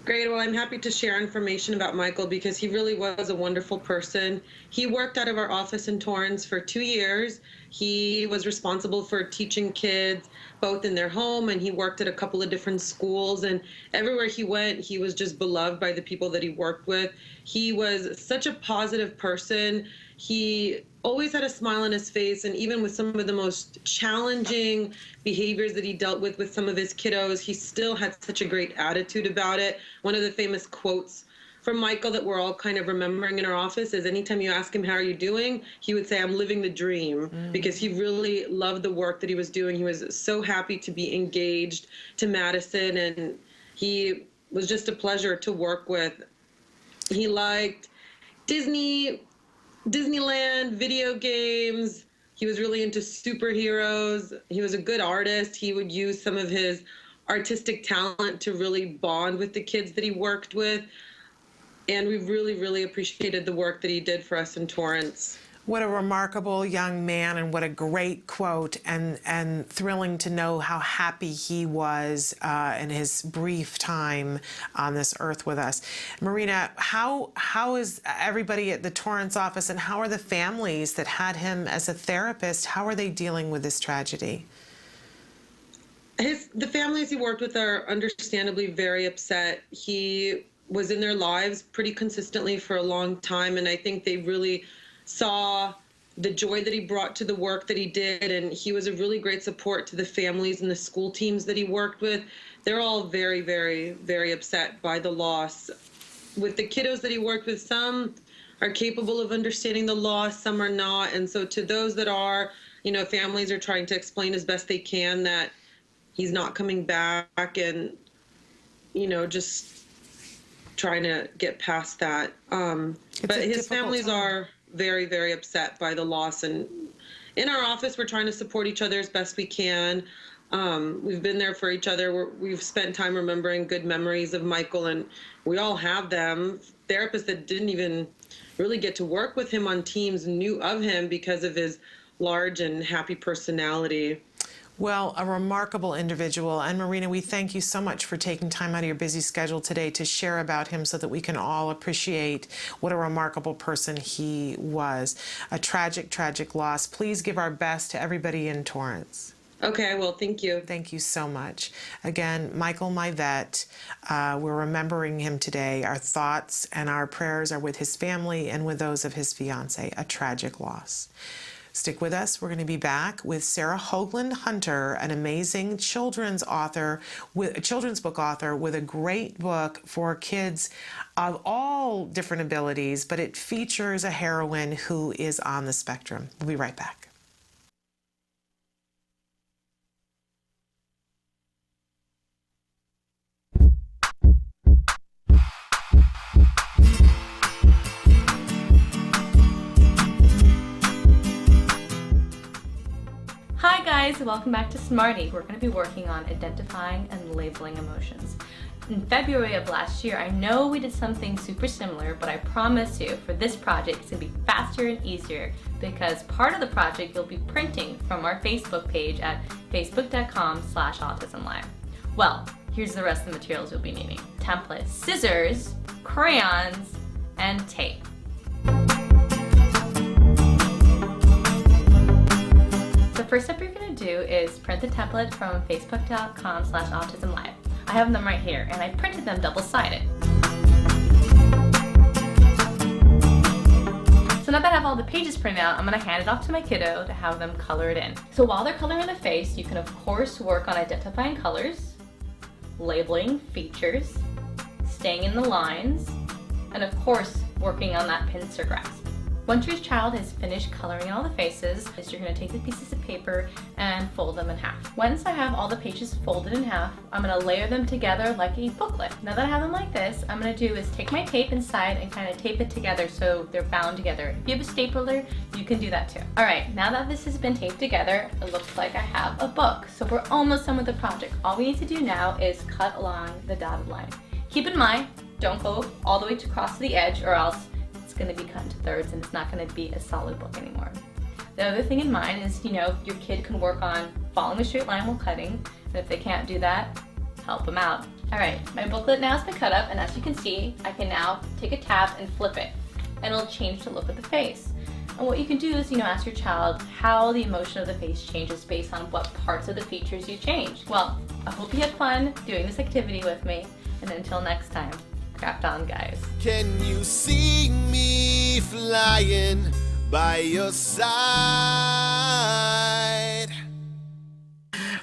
Great. Well, I'm happy to share information about Michael because he really was a wonderful person. He worked out of our office in Torrance for 2 years. He was responsible for teaching kids both in their home, and he worked at a couple of different schools, and everywhere he went, he was just beloved by the people that he worked with. He was such a positive person. He always had a smile on his face, and even with some of the most challenging behaviors that he dealt with some of his kiddos, he still had such a great attitude about it. One of the famous quotes from Michael that we're all kind of remembering in our office is anytime you ask him, how are you doing? He would say, I'm living the dream, because he really loved the work that he was doing. He was so happy to be engaged to Madison, and he was just a pleasure to work with. He liked Disneyland, video games. He was really into superheroes. He was a good artist. He would use some of his artistic talent to really bond with the kids that he worked with. And we really, really appreciated the work that he did for us in Torrance.
What a remarkable young man, and what a great quote, and thrilling to know how happy he was in his brief time on this earth with us. Marina, how is everybody at the Torrance office, and how are the families that had him as a therapist, how are they dealing with this tragedy?
The families he worked with are understandably very upset. He was in their lives pretty consistently for a long time, and I think they really saw the joy that he brought to the work that he did, and he was a really great support to the families and the school teams that he worked with. They're all very, very, very upset by the loss. With the kiddos that he worked with, some are capable of understanding the loss, some are not, and so to those that are, families are trying to explain as best they can that he's not coming back, and, just trying to get past that. But his families are very, very upset by the loss. And in our office, we're trying to support each other as best we can. We've been there for each other. We've spent time remembering good memories of Michael, and we all have them. Therapists that didn't even really get to work with him on teams knew of him because of his large and happy personality.
Well, a remarkable individual. And Marina, we thank you so much for taking time out of your busy schedule today to share about him so that we can all appreciate what a remarkable person he was. A tragic, tragic loss. Please give our best to everybody in Torrance.
Okay, well, thank you.
Thank you so much. Again, Michael Myvett, we're remembering him today. Our thoughts and our prayers are with his family and with those of his fiancée. A tragic loss. Stick with us. We're going to be back with Sara Hoagland Hunter, an amazing children's book author with a great book for kids of all different abilities, but it features a heroine who is on the spectrum. We'll be right back.
Hi guys, welcome back to Smarty. We're going to be working on identifying and labeling emotions. In February of last year, I know we did something super similar, but I promise you for this project it's going to be faster and easier because part of the project you'll be printing from our Facebook page at facebook.com/autism-live. Well, here's the rest of the materials you'll be needing. Templates, scissors, crayons, and tape. first step you're going to do is print the template from facebook.com/autism-live. I have them right here, and I printed them double-sided. So now that I have all the pages printed out, I'm going to hand it off to my kiddo to have them color it in. So while they're coloring the face, you can of course work on identifying colors, labeling features, staying in the lines, and of course working on that pincer grasp. Once your child has finished coloring all the faces, you're going to take the pieces of paper and fold them in half. Once I have all the pages folded in half, I'm going to layer them together like a booklet. Now that I have them like this, I'm going to do is take my tape inside and kind of tape it together so they're bound together. If you have a stapler, you can do that too. Alright, now that this has been taped together, it looks like I have a book. So we're almost done with the project. All we need to do now is cut along the dotted line. Keep in mind, don't go all the way across the edge or else it's going to be cut into thirds and it's not going to be a solid book anymore. The other thing in mind is, your kid can work on following the straight line while cutting, and if they can't do that, help them out. Alright, my booklet now has been cut up, and as you can see, I can now take a tab and flip it, and it'll change the look of the face. And what you can do is, ask your child how the emotion of the face changes based on what parts of the features you change. Well, I hope you had fun doing this activity with me, and until next time, craft on, guys.
Can you see me flying by your side?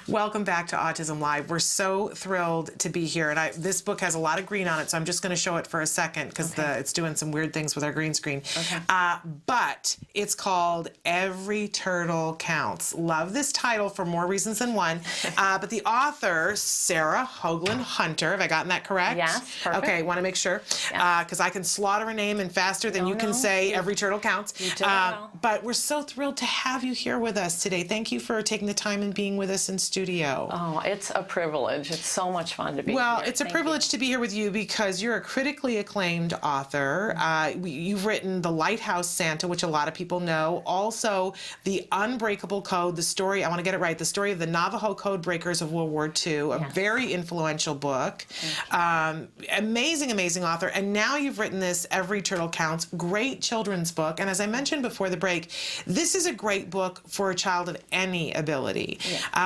Welcome back to Autism Live. We're so thrilled to be here, and this book has a lot of green on it, so I'm just going to show it for a second because it's doing some weird things with our green screen.
Okay.
But it's called Every Turtle Counts. Love this title for more reasons than one. But the author, Sara Hoagland Hunter, have I gotten that correct?
Yes, perfect.
Okay, want to make sure because I can slaughter a name and faster than you can say Every Turtle Counts.
You did well.
But we're so thrilled to have you here with us today. Thank you for taking the time and being with us in studio.
Oh, it's a privilege. It's so much fun to be here.
Well, it's a privilege to be here with you because you're a critically acclaimed author. You've written The Lighthouse Santa, which a lot of people know. Also, The Unbreakable Code, the story, I want to get it right, the story of the Navajo code breakers of World War II, a very influential book. Amazing, amazing author. And now you've written this Every Turtle Counts, great children's book. And as I mentioned before the break, this is a great book for a child of any ability.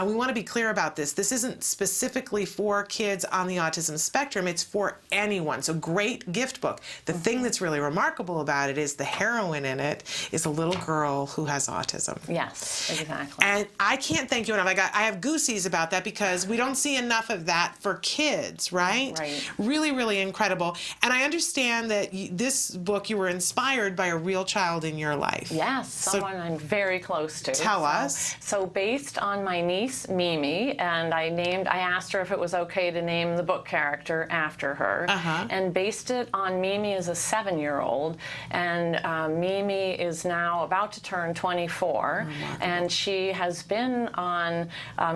We want to be clear about this. This isn't specifically for kids on the autism spectrum. It's for anyone. So great gift book. The thing that's really remarkable about it is the heroine in it is a little girl who has autism.
Yes, exactly.
And I can't thank you enough. I have goosies about that because we don't see enough of that for kids, right?
Right.
Really, really incredible. And I understand that this book, you were inspired by a real child in your life.
Yes, someone I'm very close to.
Tell us.
So based on my niece, Mimi, and I asked her if it was okay to name the book character after her, and based it on Mimi as a 7-year-old, and Mimi is now about to turn 24, and she has been on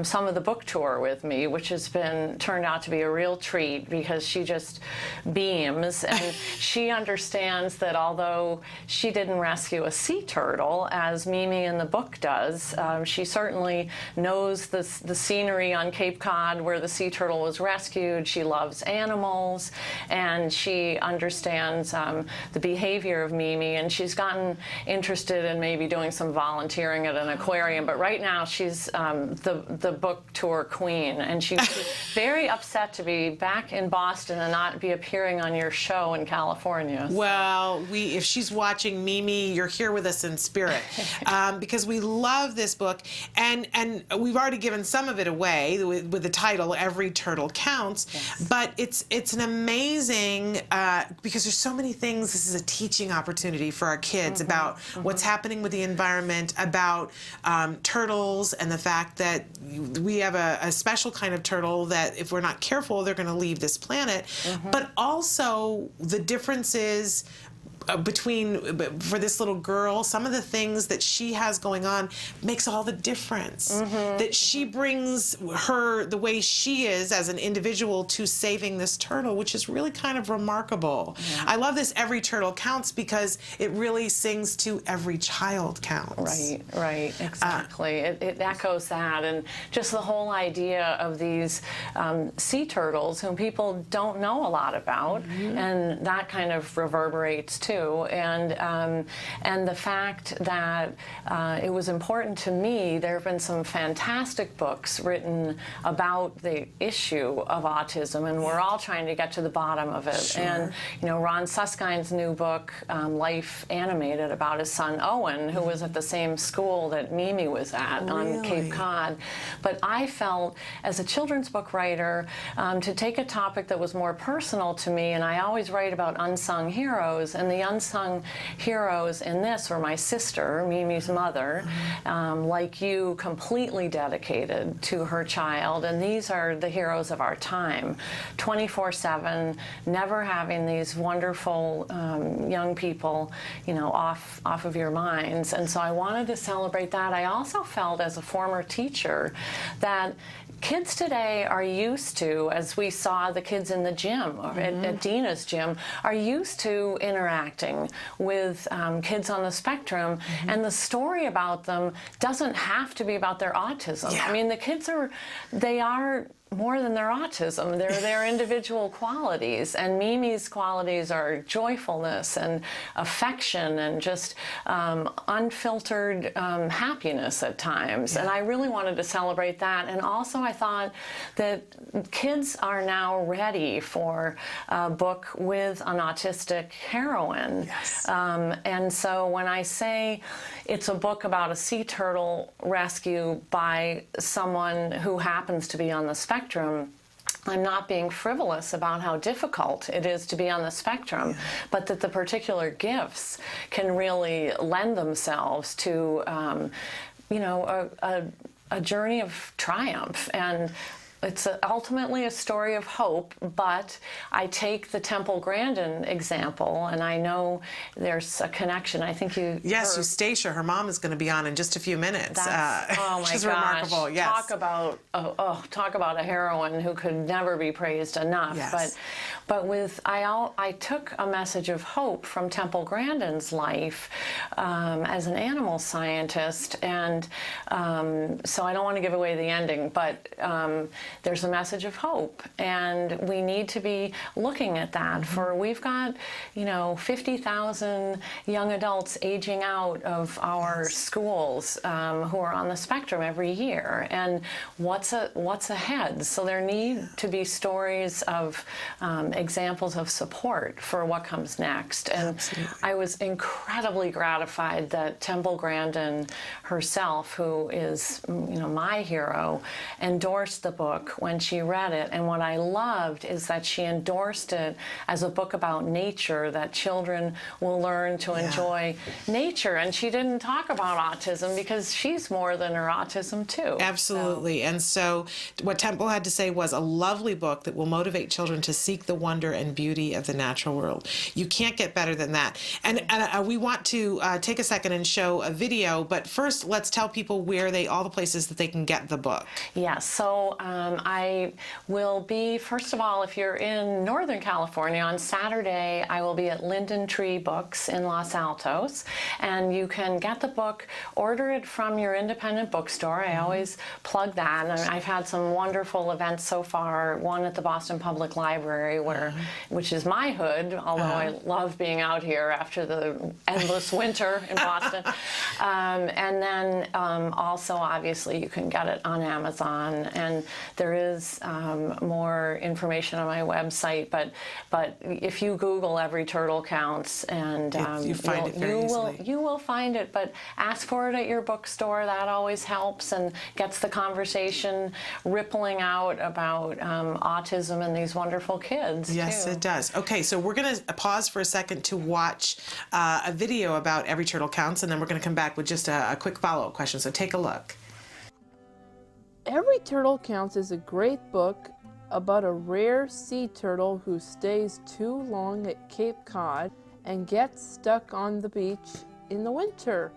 some of the book tour with me, which has turned out to be a real treat because she just beams, and she understands that although she didn't rescue a sea turtle, as Mimi in the book does, she certainly knows the scenery on Cape Cod where the sea turtle was rescued. She loves animals, and she understands the behavior of Mimi, and she's gotten interested in maybe doing some volunteering at an aquarium, but right now she's the book tour queen, and she's very upset to be back in Boston and not be appearing on your show in California. So.
Well, if she's watching, Mimi, you're here with us in spirit because we love this book, and we've already given some of it away with the title Every Turtle Counts, but it's an amazing because there's so many things. This is a teaching opportunity for our kids about what's happening with the environment, about turtles, and the fact that we have a special kind of turtle that if we're not careful, they're going to leave this planet, but also the differences for this little girl, some of the things that she has going on makes all the difference. That she brings the way she is as an individual to saving this turtle, which is really kind of remarkable. I love this Every Turtle Counts because it really sings to every child counts.
Right, exactly. It echoes that, and just the whole idea of these sea turtles whom people don't know a lot about, and that kind of reverberates too. too, and the fact that it was important to me. There have been some fantastic books written about the issue of autism, and we're all trying to get to the bottom of it.
Sure.
And Ron Suskind's new book, Life Animated, about his son Owen, who was at the same school that Mimi was at on Cape Cod. But I felt, as a children's book writer, to take a topic that was more personal to me, and I always write about unsung heroes, and the unsung heroes in this were my sister, Mimi's mother, like you, completely dedicated to her child, and these are the heroes of our time, 24/7, never having these wonderful young people, off of your minds. And so I wanted to celebrate that. I also felt, as a former teacher, that kids today are used to, as we saw the kids in the gym, at Dina's gym, are used to interacting with kids on the spectrum, and the story about them doesn't have to be about their autism. I mean, the kids they are more than their autism. They're their individual qualities, and Mimi's qualities are joyfulness and affection and just unfiltered happiness at times. And I really wanted to celebrate that. And also I thought that kids are now ready for a book with an autistic heroine. And so when I say it's a book about a sea turtle rescue by someone who happens to be on the spectrum, I'm not being frivolous about how difficult it is to be on the spectrum, but that the particular gifts can really lend themselves to, a journey of triumph. And it's ultimately a story of hope, but I take the Temple Grandin example, and I know there's a connection. I think you...
Yes, Eustacia, her mom, is going to be on in just a few minutes.
Oh my
she's
gosh.
remarkable, yes.
Talk about a heroine who could never be praised enough.
Yes.
But I took a message of hope from Temple Grandin's life as an animal scientist, and so I don't want to give away the ending, but there's a message of hope, and we need to be looking at that. For we've got 50,000 young adults aging out of our schools who are on the spectrum every year, and what's ahead? So there need to be stories of examples of support for what comes next. And I was incredibly gratified that Temple Grandin herself, who is my hero, endorsed the book when she read it. And what I loved is that she endorsed it as a book about nature, that children will learn to enjoy nature. And she didn't talk about autism because she's more than her autism too.
Absolutely. And so what Temple had to say was a lovely book that will motivate children to seek the wonder and beauty of the natural world. You can't get better than that. And we want to take a second and show a video, but first let's tell people all the places that they can get the book.
Yes. So I will be, first of all, if you're in Northern California, on Saturday I will be at Linden Tree Books in Los Altos, and you can get the book, order it from your independent bookstore. I always plug that, and I've had some wonderful events so far, one at the Boston Public Library, which is my hood, although I love being out here after the endless winter in Boston. And then also, obviously, you can get it on Amazon, and there is more information on my website, but if you Google Every Turtle Counts, and
you find it very easily.
You will find it, but ask for it at your bookstore. That always helps and gets the conversation rippling out about autism and these wonderful kids.
Yes,
too.
it does. Okay, so we're going to pause for a second to watch a video about Every Turtle Counts, and then we're going to come back with just a quick follow-up question. So take a look.
Every Turtle Counts is a great book about a rare sea turtle who stays too long at Cape Cod and gets stuck on the beach in the winter.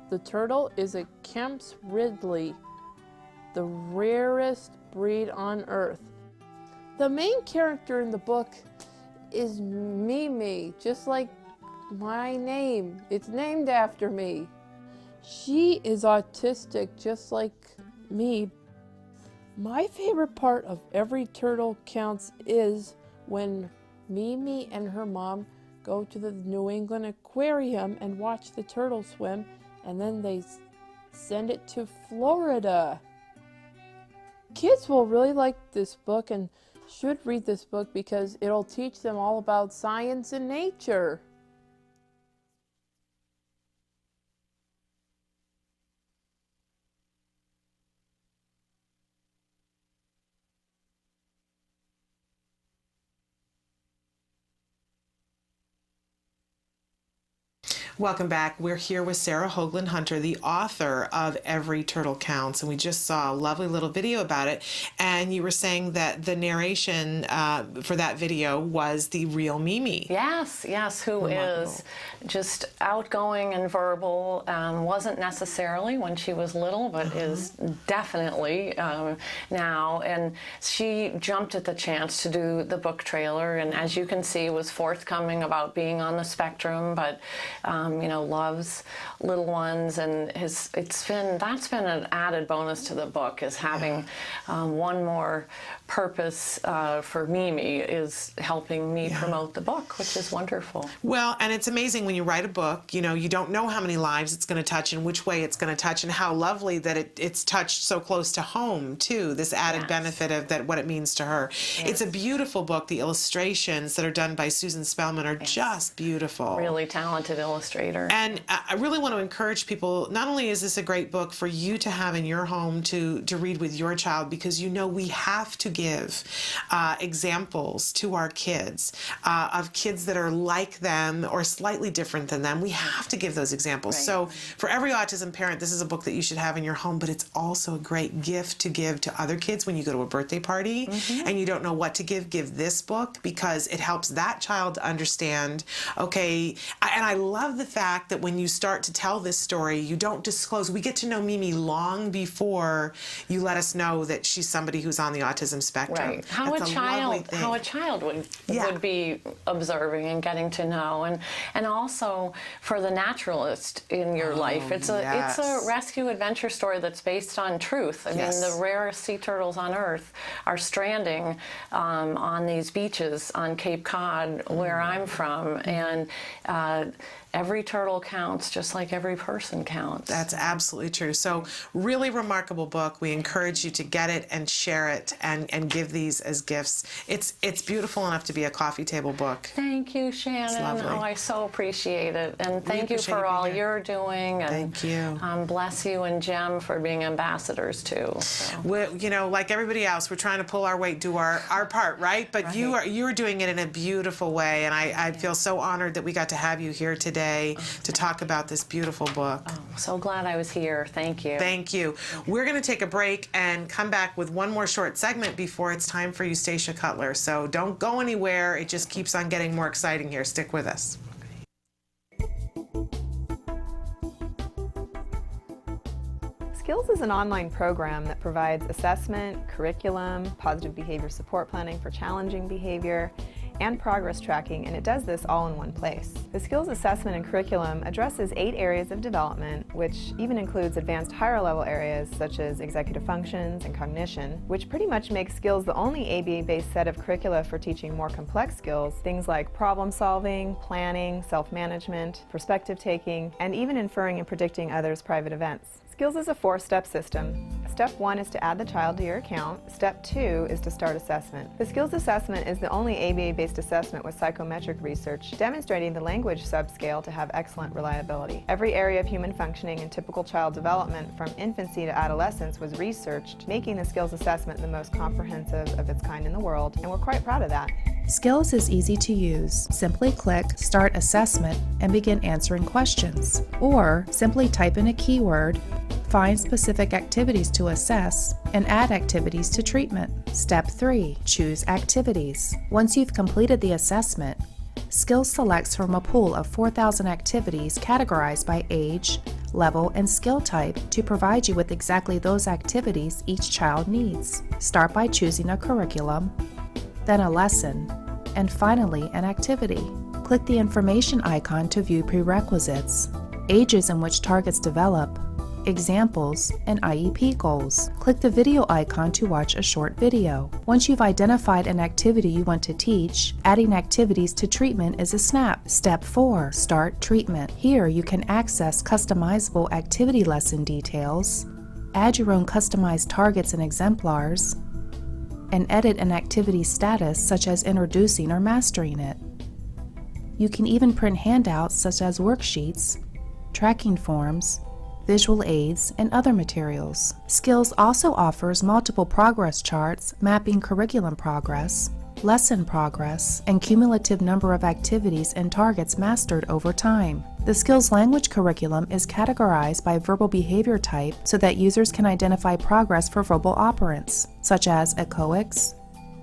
The turtle is a Kemp's Ridley, the rarest breed on Earth. The main character in the book is Mimi, just like my name. It's named after me. She is autistic, just like me. My favorite part of Every Turtle Counts is when Mimi and her mom go to the New England Aquarium and watch the turtle swim, and then they send it to Florida. Kids will really like this book and should read this book because it'll teach them all about science and nature.
Welcome back. We're here with Sara Hoagland Hunter, the author of Every Turtle Counts, and we just saw a lovely little video about it. And you were saying that the narration for that video was the real Mimi.
Yes, who is just outgoing and verbal. Wasn't necessarily when she was little, but is definitely now. And she jumped at the chance to do the book trailer, and as you can see, was forthcoming about being on the spectrum, but loves little ones, and that's been an added bonus to the book, is having one more purpose for Mimi, is helping me promote the book, which is wonderful.
Well, and it's amazing when you write a book, you don't know how many lives it's going to touch and which way it's going to touch, and how lovely that it's touched so close to home too, this added benefit of that, what it means to her. It's a beautiful book. The illustrations that are done by Susan Spellman are just beautiful.
Really talented illustrator.
And I really want to encourage people, not only is this a great book for you to have in your home to read with your child, because we have to give examples to our kids of kids that are like them or slightly different than them. We have to give those examples. Right. So for every autism parent, this is a book that you should have in your home, but it's also a great gift to give to other kids when you go to a birthday party and you don't know what to give this book, because it helps that child to understand, okay, and I love the fact that when you start to tell this story, you don't disclose. We get to know Mimi long before you let us know that she's somebody who's on the autism spectrum.
Right. How a child would be observing and getting to know, and also for the naturalist in your life, it's a rescue adventure story that's based on truth. I mean, the rarest sea turtles on Earth are stranding on these beaches on Cape Cod, where I'm from, and every turtle counts, just like every person counts.
That's absolutely true. So really remarkable book. We encourage you to get it and share it and give these as gifts. It's beautiful enough to be a coffee table book.
Thank you, Shannon. Oh, I so appreciate it. And thank you for all you're doing. And
thank you.
Bless you and Jem for being ambassadors too. So.
Like everybody else, we're trying to pull our weight, do our part, right? But you are doing it in a beautiful way, and I feel so honored that we got to have you here today to talk about this beautiful book.
Oh, so glad I was here. Thank you.
Thank you. We're going to take a break and come back with one more short segment before it's time for Eustacia Cutler. So don't go anywhere. It just keeps on getting more exciting here. Stick with us.
Skills is an online program that provides assessment, curriculum, positive behavior support planning for challenging behavior, and progress tracking, and it does this all in one place. The skills assessment and curriculum addresses 8 areas of development, which even includes advanced higher level areas such as executive functions and cognition, which pretty much makes skills the only ABA-based set of curricula for teaching more complex skills, things like problem solving, planning, self-management, perspective taking, and even inferring and predicting others' private events. Skills is a 4-step system. Step 1 is to add the child to your account. Step 2 is to start assessment. The skills assessment is the only ABA-based assessment with psychometric research demonstrating the language subscale to have excellent reliability. Every area of human functioning and typical child development from infancy to adolescence was researched, making the skills assessment the most comprehensive of its kind in the world, and we're quite proud of that.
Skills is easy to use. Simply click Start Assessment and begin answering questions. Or simply type in a keyword, find specific activities to assess, and add activities to treatment. Step 3. Choose activities. Once you've completed the assessment, Skills selects from a pool of 4,000 activities categorized by age, level, and skill type to provide you with exactly those activities each child needs. Start by choosing a curriculum, then a lesson, and finally an activity. Click the information icon to view prerequisites, ages in which targets develop, examples, and IEP goals. Click the video icon to watch a short video. Once you've identified an activity you want to teach, adding activities to treatment is a snap. Step 4. Start treatment. Here you can access customizable activity lesson details, add your own customized targets and exemplars, and edit an activity status such as introducing or mastering it. You can even print handouts such as worksheets, tracking forms, visual aids, and other materials. Skills also offers multiple progress charts mapping curriculum progress, lesson progress, and cumulative number of activities and targets mastered over time. The Skills language curriculum is categorized by verbal behavior type so that users can identify progress for verbal operants, such as echoics,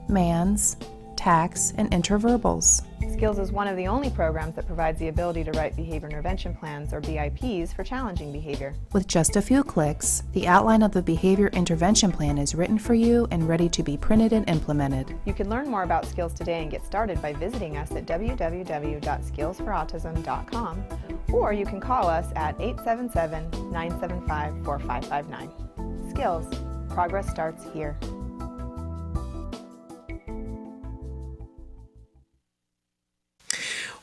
mans, tax, and interverbals.
Skills is one of the only programs that provides the ability to write behavior intervention plans, or BIPs, for challenging behavior.
With just a few clicks, the outline of the behavior intervention plan is written for you and ready to be printed and implemented.
You can learn more about Skills today and get started by visiting us at www.skillsforautism.com, or you can call us at 877-975-4559. Skills. Progress starts here.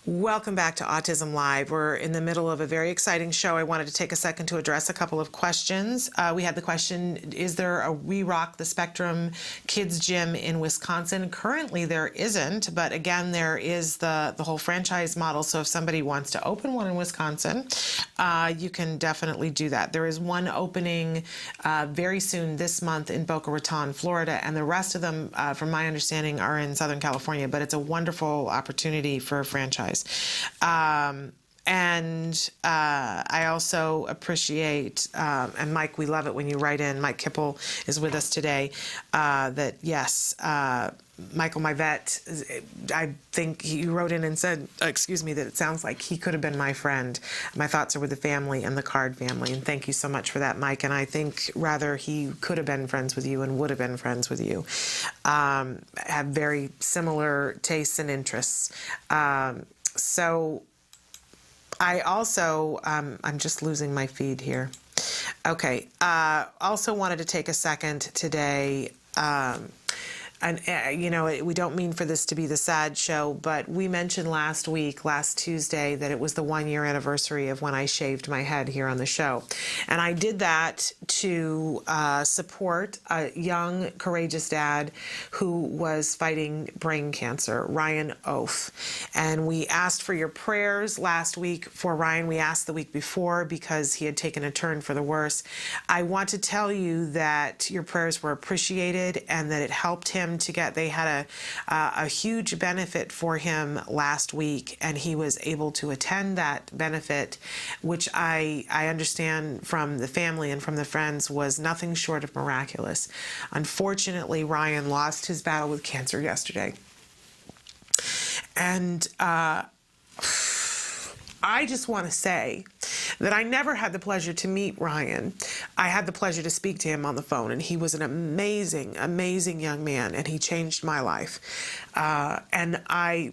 Welcome back to Autism Live. We're in the middle of a very exciting show. I wanted to take a second to address a couple of questions. We had the question, is there a We Rock the Spectrum kids gym in Wisconsin? Currently there isn't, but again, there is the whole franchise model. So if somebody wants to open one in Wisconsin, you can definitely do that. There is one opening very soon this month in Boca Raton, Florida, and the rest of them, from my understanding, are in Southern California, but it's a wonderful opportunity for a franchise. I also appreciate, and Mike, we love it when you write in, Mike Kippel is with us today, that yes, Michael Myvett, I think he wrote in and said, excuse me, that it sounds like he could have been my friend. My thoughts are with the family and the Card family, and thank you so much for that, Mike. And I think rather he could have been friends with you and would have been friends with you. Have very similar tastes and interests. So I also, I'm just losing my feed here. Okay, also wanted to take a second today, and you know, we don't mean for this to be the sad show, but we mentioned last Tuesday, that it was the 1-year anniversary of when I shaved my head here on the show. And I did that to support a young, courageous dad who was fighting brain cancer, Ryan Eoff. And we asked for your prayers last week for Ryan. We asked the week before because he had taken a turn for the worse. I want to tell you that your prayers were appreciated and that it helped him to get, they had a huge benefit for him last week, and he was able to attend that benefit, which I understand from the family and from the friends was nothing short of miraculous. Unfortunately, Ryan lost his battle with cancer yesterday. And I just want to say that I never had the pleasure to meet Ryan. I had the pleasure to speak to him on the phone, and he was an amazing, amazing young man, and he changed my life. And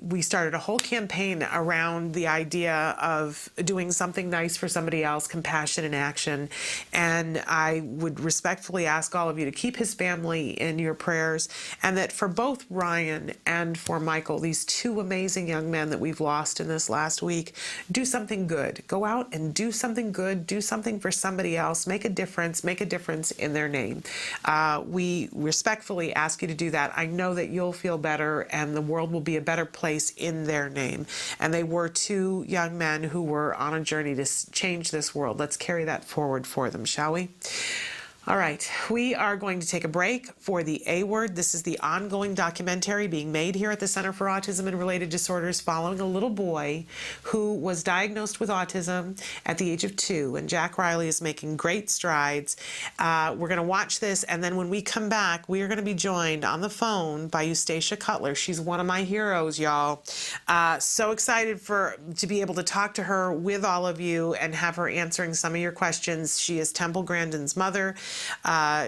we started a whole campaign around the idea of doing something nice for somebody else, compassion in action. And I would respectfully ask all of you to keep his family in your prayers, and that for both Ryan and for Michael, these two amazing young men that we've lost in this last week, do something good. Go out and do something good, do something for somebody else, make a difference in their name. We respectfully ask you to do that. I know that you'll feel better and the world will be a better place in their name. And they were two young men who were on a journey to change this world. Let's carry that forward for them, shall we? All right, we are going to take a break for the A Word. This is the ongoing documentary being made here at the Center for Autism and Related Disorders following a little boy who was diagnosed with autism at the age of 2, and Jack Riley is making great strides. We're going to watch this, and then when we come back, we are going to be joined on the phone by Eustacia Cutler. She's one of my heroes, y'all. So excited to be able to talk to her with all of you and have her answering some of your questions. She is Temple Grandin's mother.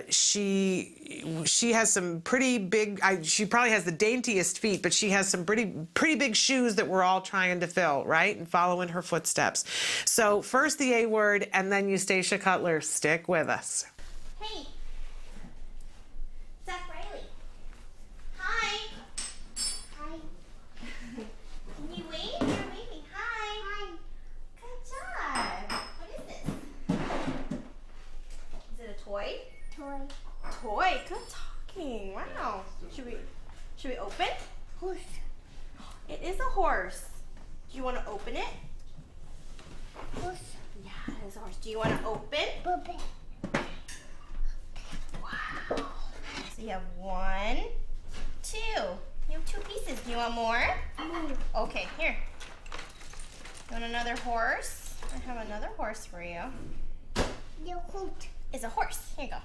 She has some pretty big, she probably has the daintiest feet, but she has some pretty big shoes that we're all trying to fill, right? And follow in her footsteps. So first the A word, and then Eustacia Cutler. Stick with us.
Hey. Zach Riley. Hi. Hi. Can you wave? You're waving. Hi. Hi. Good job. What is this? Is it a toy? Toy. Toy. Good talking. Wow. Should we open? Horse. It is a horse. Do you want to open it? Horse. Yeah, it is a horse. Do you want to open? Open. Wow. So you have 1, 2. You have 2 pieces. Do you want more? No. Okay, here. You want another horse? I have another horse for you. The horse. It's a horse. Here you go.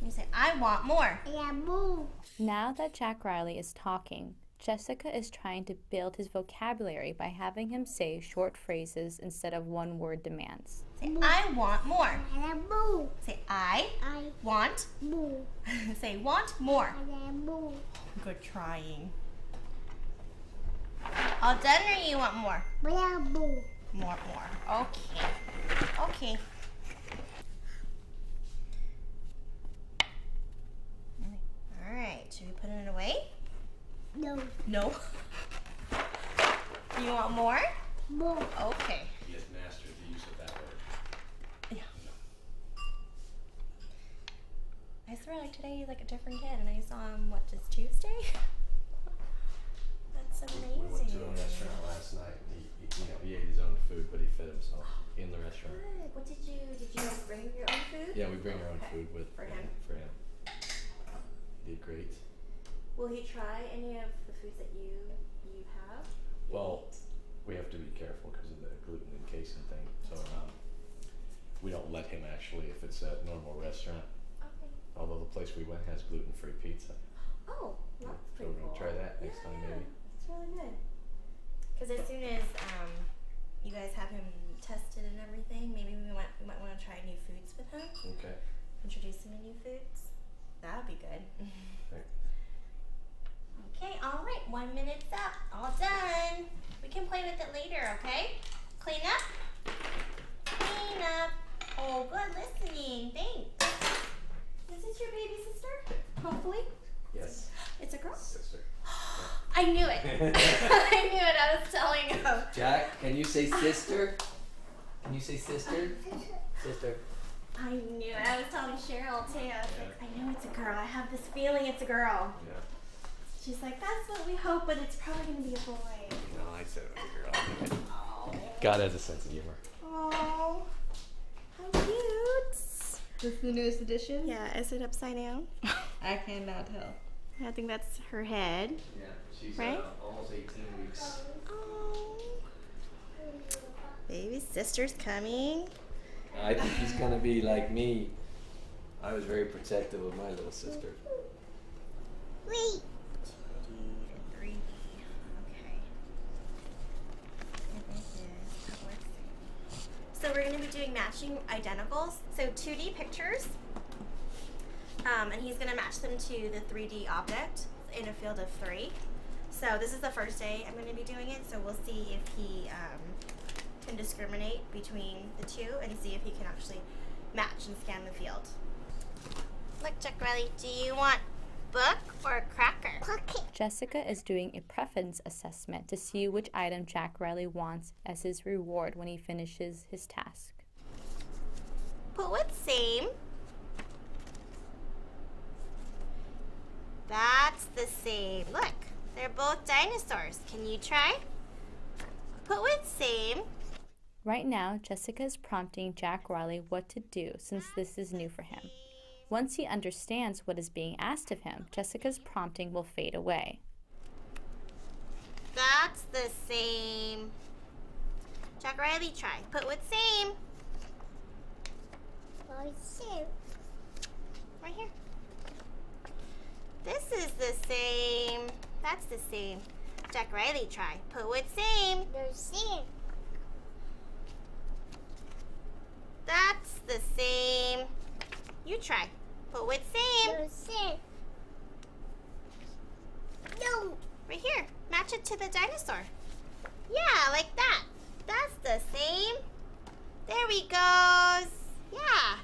You say, I want more. Yeah, more.
Now that Jack Riley is talking, Jessica is trying to build his vocabulary by having him say short phrases instead of one-word demands.
Say, I want more. Say, I want more. Say, want more. Good trying. All done, or you want more? More. Okay. Okay. All right, should we put it away? No. No? You want more? More. Okay.
He has mastered the use of that word.
Yeah. I swear, like today he's like a different kid, and I saw him, what, just Tuesday? That's amazing.
We went to a restaurant last night. He ate his own food, but he fed himself in the restaurant.
Good. What did you bring your own food?
Yeah, we bring our own food with
for him.
He did great.
Will he try any of the foods that you have?
Well, we have to be careful because of the gluten encasing thing. So we don't let him actually if it's a normal restaurant.
Okay.
Although the place we went has gluten-free pizza.
Oh, that's
So
pretty
we're
cool.
gonna try that next time maybe.
That's really good. Because as soon as you guys have him tested and everything, maybe we might want to try new foods with him.
Okay.
Introduce him to new foods. That would be good.
Okay.
Okay, all right, 1 minute's up. All done. We can play with it later, okay? Clean up. Clean up. Oh, good listening. Thanks. Is this your baby sister? Hopefully.
Yes.
It's a girl?
Sister.
I knew it. I knew it. I was telling him.
Jack, can you say sister? Can you say sister? Sister.
I knew it. I was telling Cheryl too. I was like, I know it's a girl. I have this feeling it's a girl.
Yeah.
She's like, that's what we hope, but it's probably going to be a boy.
No, I said it was a girl. God has a sense of humor.
Oh, how cute. This is the newest edition? Yeah, is it upside down? I cannot tell. I think that's her head.
Yeah, she's
right?
Almost 18 weeks.
Oh. Baby sister's coming.
I think he's gonna be like me. I was very protective of my little sister.
Wait. 3. Okay. So we're going to be doing matching identicals. So 2D pictures, and he's going to match them to the 3D object in a field of 3. So this is the first day I'm going to be doing it. So we'll see if he can discriminate between the two and see if he can actually match and scan the field. Look, Jack Riley, do you want book or a cracker?
Jessica is doing a preference assessment to see which item Jack Riley wants as his reward when he finishes his task.
Put what's same. That's the same. Look, they're both dinosaurs. Can you try? Put what's same.
Right now, Jessica is prompting Jack Riley what to do since this is new for him. Once he understands what is being asked of him, Jessica's prompting will fade away.
That's the same. Jack Riley, try. Put what's same. What's same? Right here. This is the same. That's the same. Jack Riley, try. Put what's same. They're same. That's the same. You try. Put with same. No, same. No. Right here. Match it to the dinosaur. Yeah, like that. That's the same. There we goes. Yeah.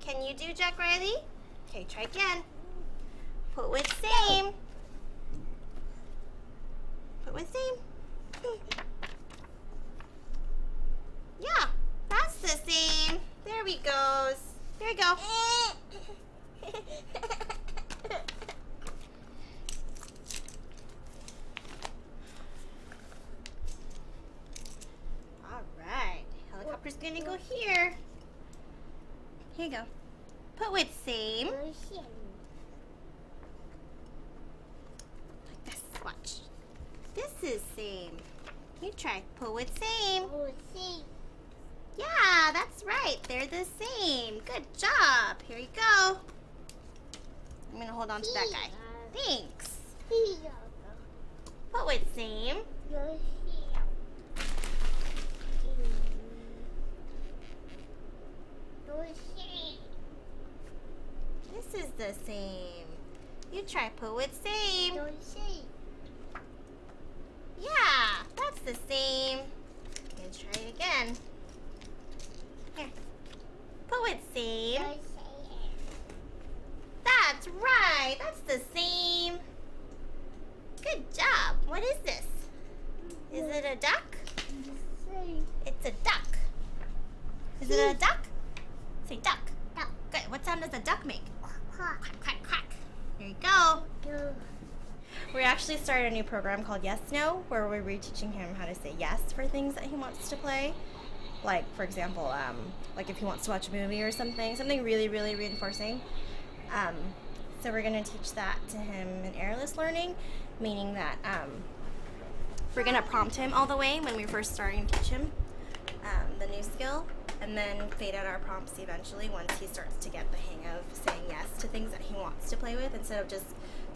Can you do Jack Riley? Okay, try again. Put with same. Put with same. Yeah, that's the same. There we goes. There we go. All right, helicopter's gonna go here. Here you go. Put with same. Like this, watch. This is same. You try. Put with same. Yeah, that's right. They're the same. Good job. Here you go. I'm gonna hold on to that guy. Thanks. Put with same. This is the same. You try. Put with same. Yeah, that's the same. And try it again. Here. Put with same. That's right. That's the same. Good job. What is this? Is it a duck? It's a duck. Is it a duck? Say duck. Duck. Good. What sound does a duck make? Quack, quack, quack. Here you go. We actually started a new program called Yes No, where we're reteaching him how to say yes for things that he wants to play. Like, for example, like if he wants to watch a movie or something really, really reinforcing. So we're going to teach that to him in airless learning, meaning that we're going to prompt him all the way when we're first starting to teach him the new skill, and then fade out our prompts eventually once he starts to get the hang of saying yes to things that he wants to play with instead of just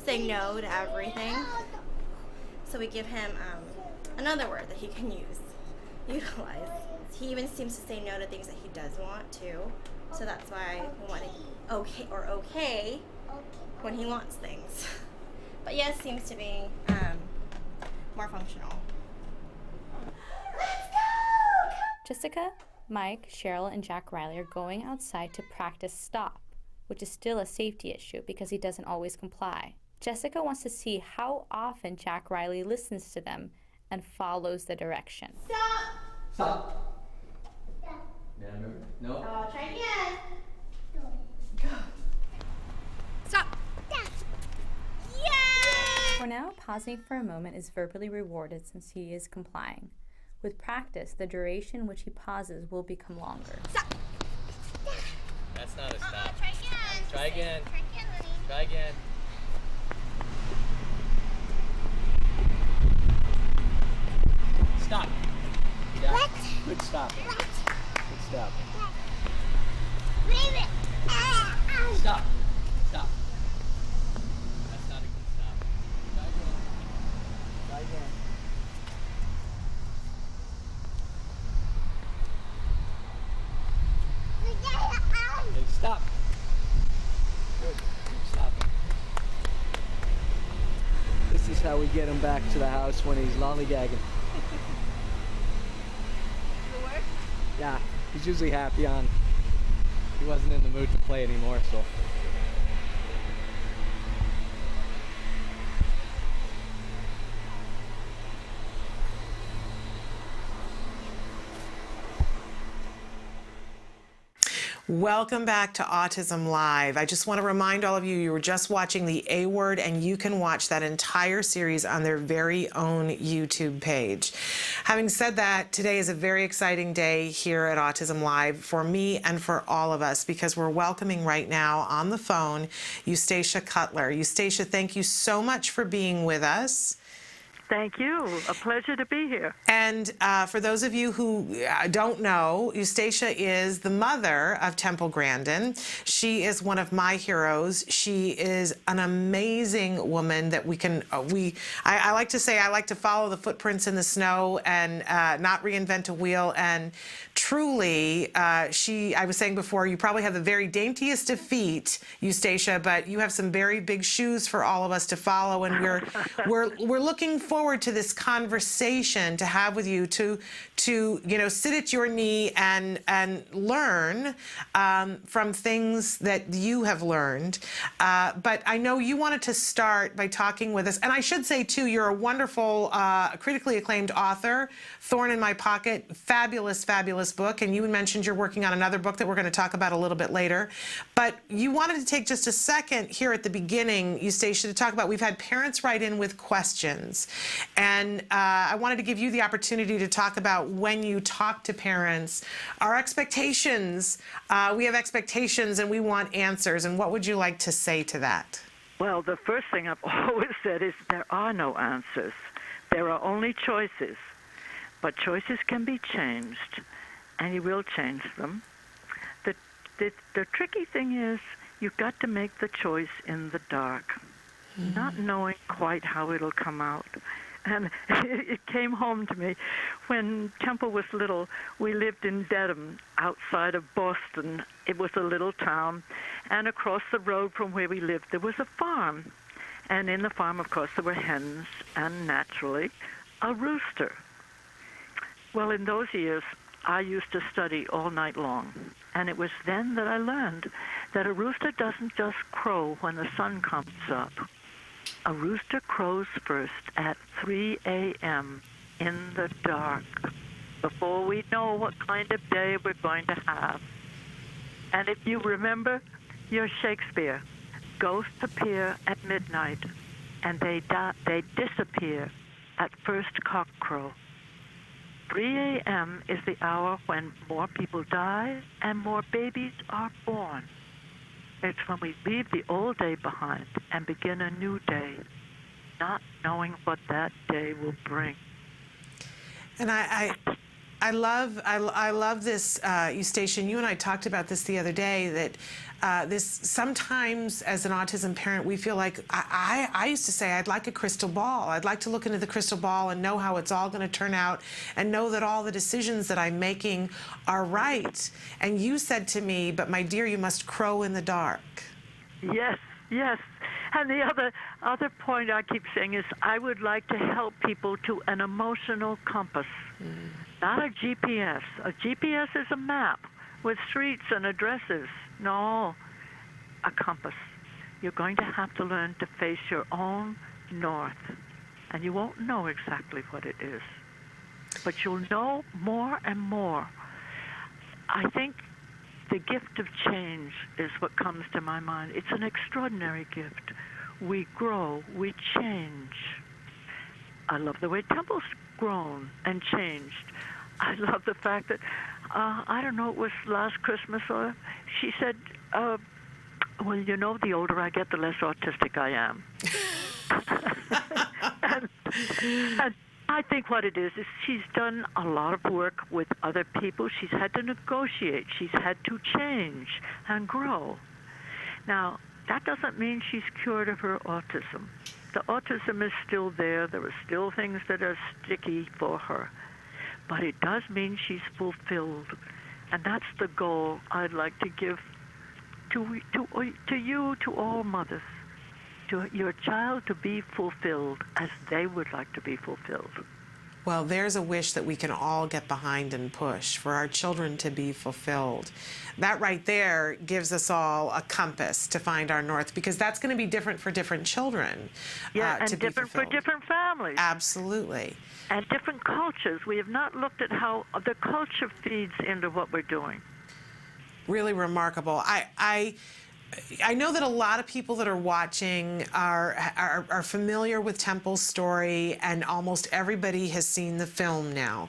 saying no to everything. So we give him another word that he can utilize. He even seems to say no to things that he does want to. So that's why we want to okay when he wants things. But yes seems to be more functional. Let's go!
Jessica, Mike, Cheryl, and Jack Riley are going outside to practice stop, which is still a safety issue because he doesn't always comply. Jessica wants to see how often Jack Riley listens to them and follows the direction.
Stop!
Stop. Yeah, remember? No.
Try again. Go. Stop. Yay!
For now, pausing for a moment is verbally rewarded since he is complying. With practice, the duration which he pauses will become longer.
Stop.
That's not a stop.
Try again.
Try again.
Try again, honey.
Try again. Stop. Yeah.
What?
Good stop.
What?
Good stop.
Leave it.
Stop. Stop. That's not a good stop. Try again. Try again. Okay, stop. Good. Keep stopping. This is how we get him back to the house when he's lollygagging. Yeah, he's usually happy on. He wasn't in the mood to play anymore, so.
Welcome back to Autism Live. I just want to remind all of you, you were just watching the A Word, and you can watch that entire series on their very own YouTube page. Having said that, today is a very exciting day here at Autism Live for me and for all of us, because we're welcoming right now on the phone Eustacia Cutler. Eustacia, thank you so much for being with us.
Thank you. A pleasure to be here.
And for those of you who don't know, Eustacia is the mother of Temple Grandin. She is one of my heroes. She is an amazing woman that we can, I like to say, I like to follow the footprints in the snow and not reinvent a wheel and truly, I was saying before, you probably have the very daintiest of feet, Eustacia, but you have some very big shoes for all of us to follow, and we're looking forward to this conversation to have with you to sit at your knee and learn from things that you have learned. But I know you wanted to start by talking with us, and I should say too, you're a wonderful, critically acclaimed author. Thorn in My Pocket, fabulous, fabulous book. And you mentioned you're working on another book that we're going to talk about a little bit later. But you wanted to take just a second here at the beginning, Eustacia, to talk about, we've had parents write in with questions. And I wanted to give you the opportunity to talk about when you talk to parents, our expectations. We have expectations and we want answers. And what would you like to say to that?
Well, the first thing I've always said is there are no answers. There are only choices. But choices can be changed, and you will change them. The tricky thing is you've got to make the choice in the dark, not knowing quite how it'll come out. And it came home to me when Temple was little. We lived in Dedham, outside of Boston. It was a little town, and across the road from where we lived there was a farm. And in the farm, of course, there were hens and, naturally, a rooster. Well, in those years, I used to study all night long, and it was then that I learned that a rooster doesn't just crow when the sun comes up. A rooster crows first at 3 a.m. in the dark, before we know what kind of day we're going to have. And if you remember your Shakespeare, ghosts appear at midnight, and they disappear at first cockcrow. 3 a.m. is the hour when more people die and more babies are born. It's when we leave the old day behind and begin a new day, not knowing what that day will bring.
And I love this, Eustacia. You and I talked about this the other day, that this sometimes as an autism parent we feel like, I used to say I'd like a crystal ball. I'd like to look into the crystal ball and know how it's all going to turn out and know that all the decisions that I'm making are right. And you said to me, but my dear, you must crow in the dark.
Yes, yes. And the other point I keep saying is I would like to help people to an emotional compass, not a GPS. A GPS is a map with streets and addresses. No, a compass. You're going to have to learn to face your own north, and you won't know exactly what it is, but you'll know more and more. I think the gift of change is what comes to my mind. It's an extraordinary gift. We grow, we change. I love the way Temple's grown and changed. I love the fact that, I don't know, it was last Christmas, or she said, well, you know, the older I get, the less autistic I am. and I think what it is she's done a lot of work with other people. She's had to negotiate. She's had to change and grow. Now, that doesn't mean she's cured of her autism. The autism is still there. There are still things that are sticky for her. But it does mean she's fulfilled. And that's the goal I'd like to give to you, to all mothers, to your child to be fulfilled as they would like to be fulfilled.
Well, there's a wish that we can all get behind and push for our children to be fulfilled. That right there gives us all a compass to find our north, because that's going to be different for different children.
Yeah, and different for different families.
Absolutely.
And different cultures. We have not looked at how the culture feeds into what we're doing.
Really remarkable. I know that a lot of people that are watching are familiar with Temple's story, and almost everybody has seen the film now.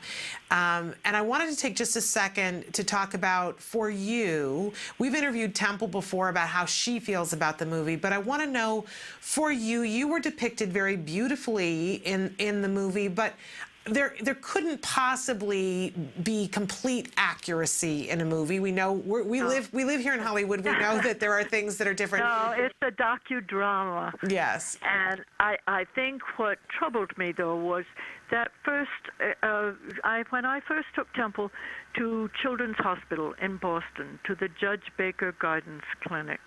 And I wanted to take just a second to talk about, for you, we've interviewed Temple before about how she feels about the movie, but I want to know, for you, you were depicted very beautifully in the movie, but there couldn't possibly be complete accuracy in a movie. We know we live here in Hollywood. We know that there are things that are different.
No, it's a docudrama.
Yes.
And I think what troubled me though was that first, when I first took Temple to Children's Hospital in Boston, to the Judge Baker Guidance Clinic,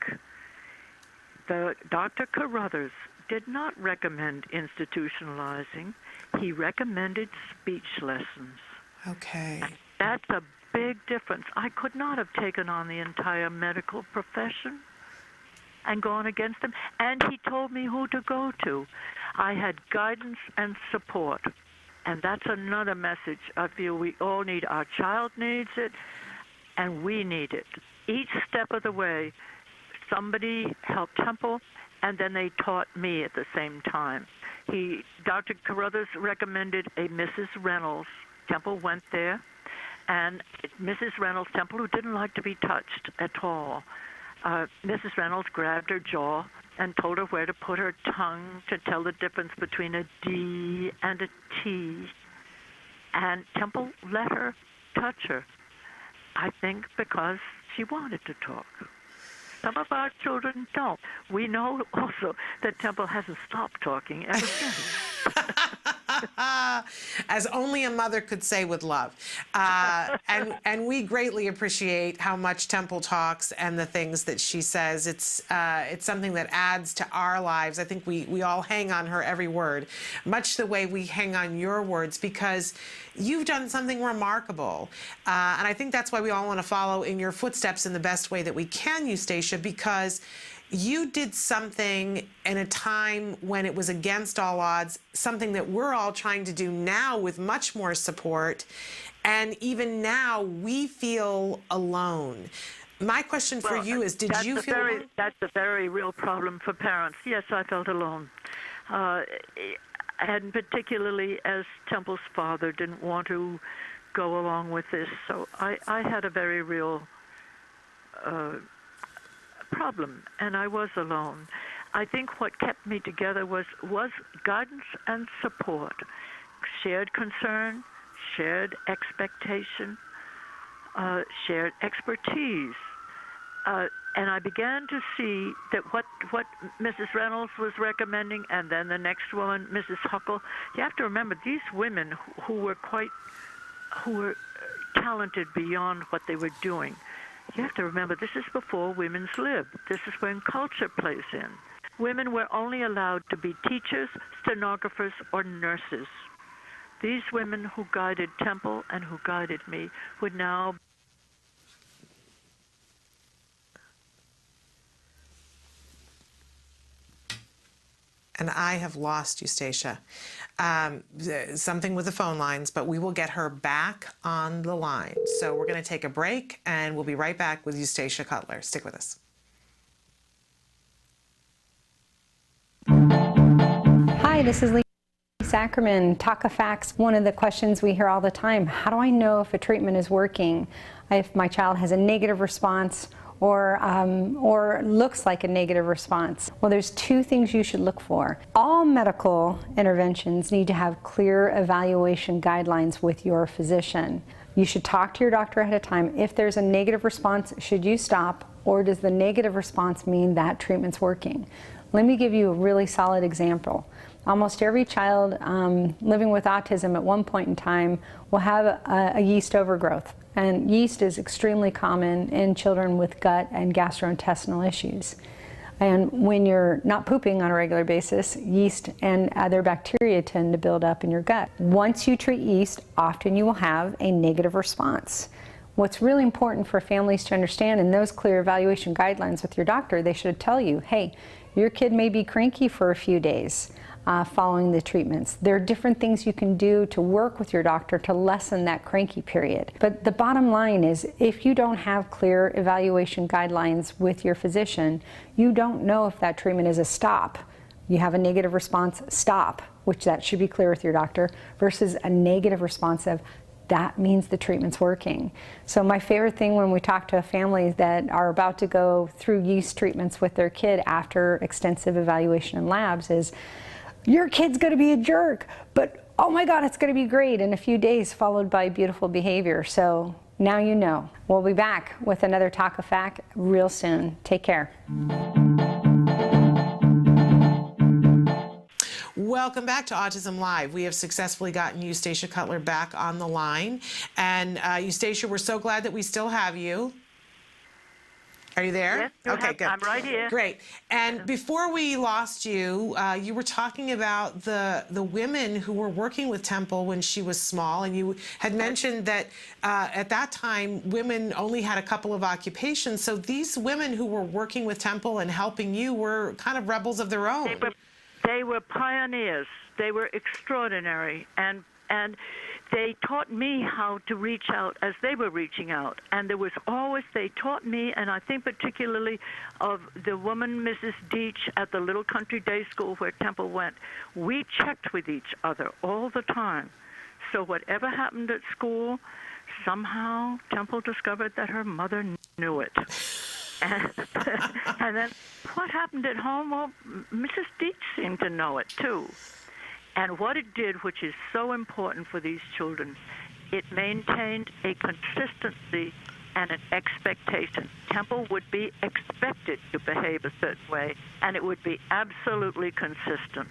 Dr. Carruthers did not recommend institutionalizing. He recommended speech lessons.
Okay.
That's a big difference. I could not have taken on the entire medical profession and gone against him. And he told me who to go to. I had guidance and support. And that's another message I feel we all need. Our child needs it, and we need it. Each step of the way, somebody helped Temple, and then they taught me at the same time. Dr. Carruthers recommended a Mrs. Reynolds. Temple went there, and Mrs. Reynolds, Temple, who didn't like to be touched at all, Mrs. Reynolds grabbed her jaw and told her where to put her tongue to tell the difference between a D and a T. And Temple let her touch her, I think because she wanted to talk. Some of our children don't. We know also that Temple hasn't stopped talking ever since.
As only a mother could say with love. And we greatly appreciate how much Temple talks and the things that she says. It's something that adds to our lives. I think we all hang on her every word, much the way we hang on your words, because you've done something remarkable. And I think that's why we all want to follow in your footsteps in the best way that we can, Eustacia, because you did something in a time when it was against all odds, something that we're all trying to do now with much more support. And even now, we feel alone. My question for you is, did you feel alone?
That's a very real problem for parents. Yes, I felt alone. And particularly as Temple's father didn't want to go along with this. So I had a very real problem, and I was alone. I think what kept me together was guidance and support, shared concern, shared expectation, shared expertise. And I began to see that what Mrs. Reynolds was recommending, and then the next woman, Mrs. Huckle, you have to remember these women who were talented beyond what they were doing. You have to remember, this is before women's lib. This is when culture plays in. Women were only allowed to be teachers, stenographers, or nurses. These women who guided Temple and who guided me would now...
And I have lost Eustacia. Something with the phone lines, but we will get her back on the line. So we're going to take a break, and we'll be right back with Eustacia Cutler. Stick with us.
Hi, this is Lee Sackerman. Talk of Facts. One of the questions we hear all the time, how do I know if a treatment is working? If my child has a negative response or looks like a negative response. Well, there's two things you should look for. All medical interventions need to have clear evaluation guidelines with your physician. You should talk to your doctor ahead of time. If there's a negative response, should you stop, or does the negative response mean that treatment's working? Let me give you a really solid example. Almost every child living with autism at one point in time will have a yeast overgrowth. And yeast is extremely common in children with gut and gastrointestinal issues. And when you're not pooping on a regular basis, yeast and other bacteria tend to build up in your gut. Once you treat yeast, often you will have a negative response. What's really important for families to understand in those clear evaluation guidelines with your doctor, they should tell you, hey, your kid may be cranky for a few days following the treatments. There are different things you can do to work with your doctor to lessen that cranky period. But the bottom line is, if you don't have clear evaluation guidelines with your physician, you don't know if that treatment is a stop. You have a negative response, stop, which that should be clear with your doctor, versus a negative response of, that means the treatment's working. So my favorite thing when we talk to families that are about to go through yeast treatments with their kid after extensive evaluation in labs is, your kid's gonna be a jerk, but oh my God, it's going to be great in a few days, followed by beautiful behavior. So now you know. We'll be back with another Talk of Fact real soon. Take care.
Welcome back to Autism Live. We have successfully gotten Eustacia Cutler back on the line. And Eustacia, we're so glad that we still have you. Are you there?
Yes,
okay, good.
I'm right here.
Great. And before we lost you, you were talking about the women who were working with Temple when she was small, and you had mentioned that at that time women only had a couple of occupations. So these women who were working with Temple and helping you were kind of rebels of their own.
They were pioneers. They were extraordinary, and they taught me how to reach out as they were reaching out. And there was always, they taught me, and I think particularly of the woman, Mrs. Deach, at the little country day school where Temple went. We checked with each other all the time. So whatever happened at school, somehow Temple discovered that her mother knew it. And then what happened at home? Well, Mrs. Deach seemed to know it, too. And what it did, which is so important for these children, it maintained a consistency and an expectation. Temple would be expected to behave a certain way, and it would be absolutely consistent.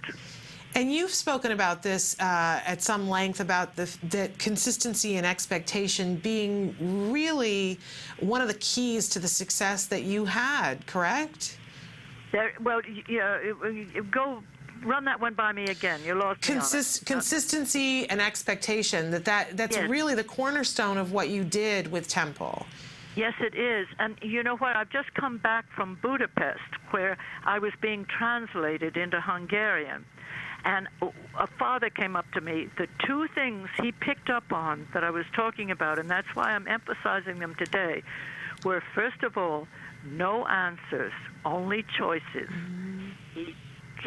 And you've spoken about this at some length, about the consistency and expectation being really one of the keys to the success that you had, correct?
Well, go run that one by me again. You lost me on it.
Consistency and expectation, that's
yes.
really the cornerstone of what you did with Temple.
Yes, it is. And you know what? I've just come back from Budapest, where I was being translated into Hungarian. And a father came up to me. The two things he picked up on that I was talking about, and that's why I'm emphasizing them today, were, first of all, no answers, only choices.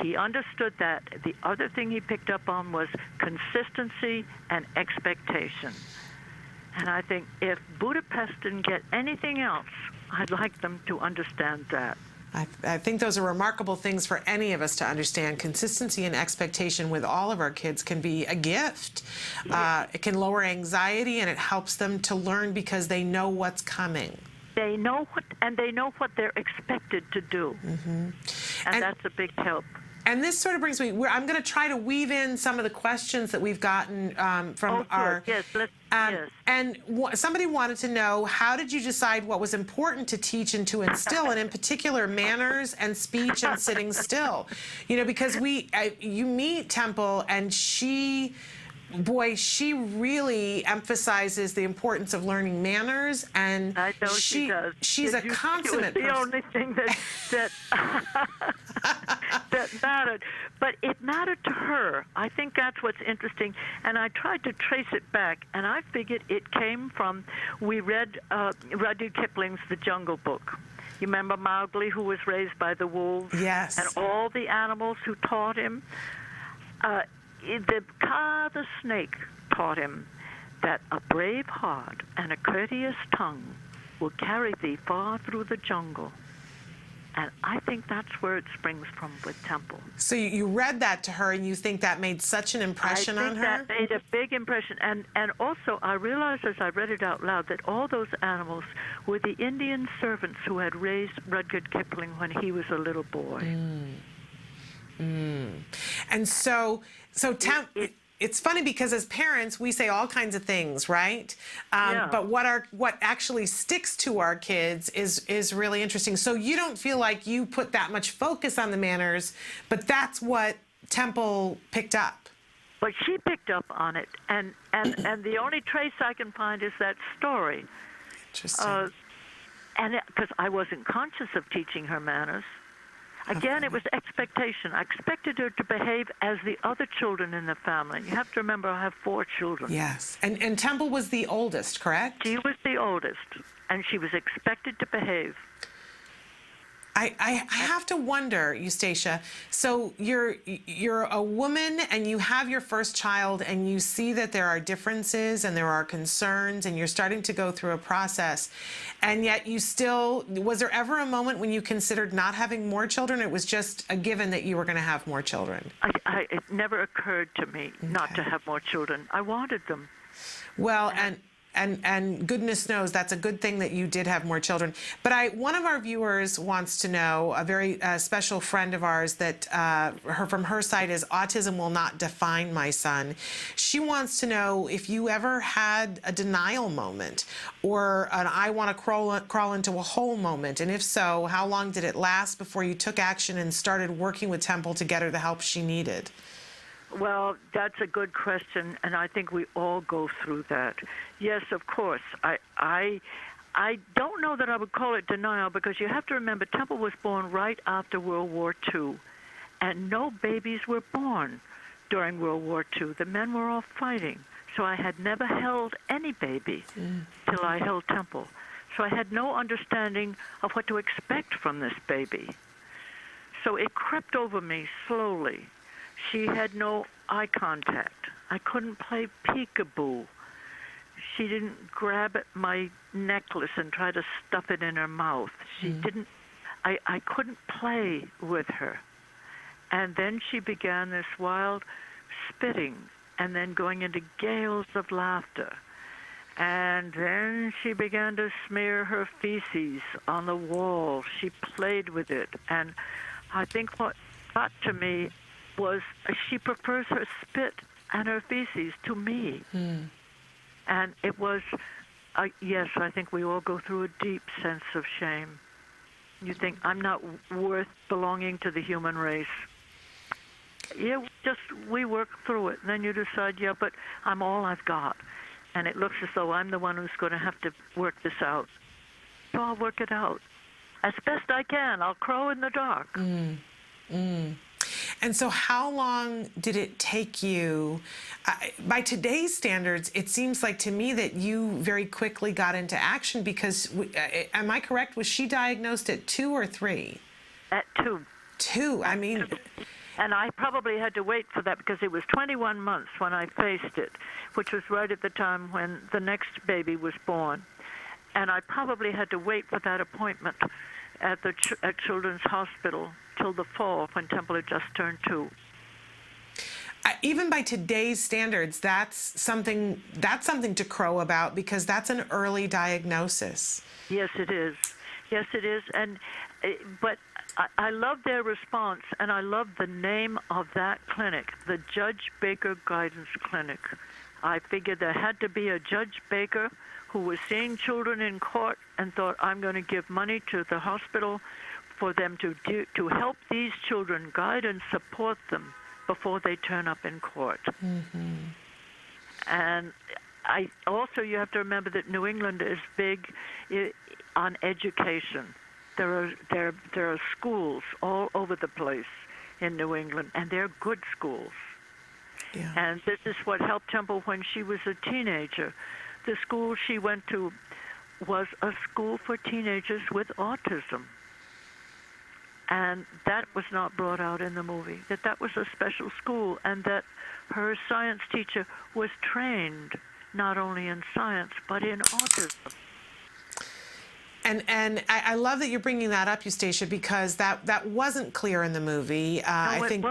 He understood that. The other thing he picked up on was consistency and expectation. And I think if Budapest didn't get anything else, I'd like them to understand that.
I think those are remarkable things for any of us to understand. Consistency and expectation with all of our kids can be a gift. It can lower anxiety, and it helps them to learn because they know what's coming.
They know what they're expected to do.
Mm-hmm.
And that's a big help.
And this sort of brings me, I'm going to try to weave in some of the questions that we've gotten from our...
Yes, yes.
And somebody wanted to know, how did you decide what was important to teach and to instill, and in particular, manners and speech and sitting still? You know, because you meet Temple, and she really emphasizes the importance of learning manners, and
I know she does.
She's a consummate person.
It was the only thing that that mattered. But it mattered to her. I think that's what's interesting. And I tried to trace it back, and I figured it came from, we read Rudyard Kipling's The Jungle Book. You remember Mowgli, who was raised by the wolves?
Yes.
And all the animals who taught him. The Kaa the snake taught him that a brave heart and a courteous tongue will carry thee far through the jungle. And I think that's where it springs from with Temple.
So you read that to her, and you think that made such an impression on her?
I think that made a big impression. And also, I realized as I read it out loud that all those animals were the Indian servants who had raised Rudyard Kipling when he was a little boy.
And so it's funny because as parents, we say all kinds of things, right? But what actually sticks to our kids is really interesting. So you don't feel like you put that much focus on the manners, but that's what Temple picked up.
But she picked up on it, and the only trace I can find is that story.
Interesting.
And because I wasn't conscious of teaching her manners. Again, it was expectation. I expected her to behave as the other children in the family. You have to remember, I have 4 children.
Yes. And Temple was the oldest, correct?
She was the oldest, and she was expected to behave.
I have to wonder, Eustacia, so you're a woman and you have your first child and you see that there are differences and there are concerns and you're starting to go through a process, and yet you still, was there ever a moment when you considered not having more children? It was just a given that you were going to have more children.
It never occurred to me not to have more children. I wanted them.
Well, and goodness knows that's a good thing that you did have more children. But one of our viewers wants to know, a very special friend of ours that from her side is Autism Will Not Define My Son. She wants to know if you ever had a denial moment or an I want to crawl into a hole moment, and if so, how long did it last before you took action and started working with Temple to get her the help she needed?
Well, that's a good question, and I think we all go through that. Yes, of course. I don't know that I would call it denial, because you have to remember Temple was born right after World War II, and no babies were born during World War II. The men were all fighting, so I had never held any baby till I held Temple. So I had no understanding of what to expect from this baby. So it crept over me slowly. She had no eye contact. I couldn't play peekaboo. She didn't grab at my necklace and try to stuff it in her mouth. She didn't. I couldn't play with her. And then she began this wild spitting and then going into gales of laughter. And then she began to smear her feces on the wall. She played with it. And I think what got to me was she prefers her spit and her feces to me. And it was, yes, I think we all go through a deep sense of shame. You think, I'm not worth belonging to the human race. Yeah, we work through it. And then you decide, yeah, but I'm all I've got. And it looks as though I'm the one who's going to have to work this out. So I'll work it out as best I can. I'll crow in the dark.
And so how long did it take you? By today's standards, it seems like to me that you very quickly got into action because, am I correct, was she diagnosed at 2 or 3?
At 2.
2, I mean...
And I probably had to wait for that because it was 21 months when I faced it, which was right at the time when the next baby was born. And I probably had to wait for that appointment at the at Children's Hospital till the fall when Temple had just turned 2.
Even by today's standards, that's something to crow about because that's an early diagnosis.
Yes, it is. Yes, it is. And but I love their response, and I love the name of that clinic, the Judge Baker Guidance Clinic. I figured there had to be a Judge Baker who was seeing children in court and thought, I'm going to give money to the hospital for them to help these children, guide and support them before they turn up in court. And you have to remember that New England is big on education. There are schools all over the place in New England, and they're good schools.
Yeah.
And this is what helped Temple when she was a teenager. The school she went to was a school for teenagers with autism. And that was not brought out in the movie, that was a special school, and that her science teacher was trained not only in science, but in autism.
And I love that you're bringing that up, Eustacia, because that wasn't clear in the movie. I think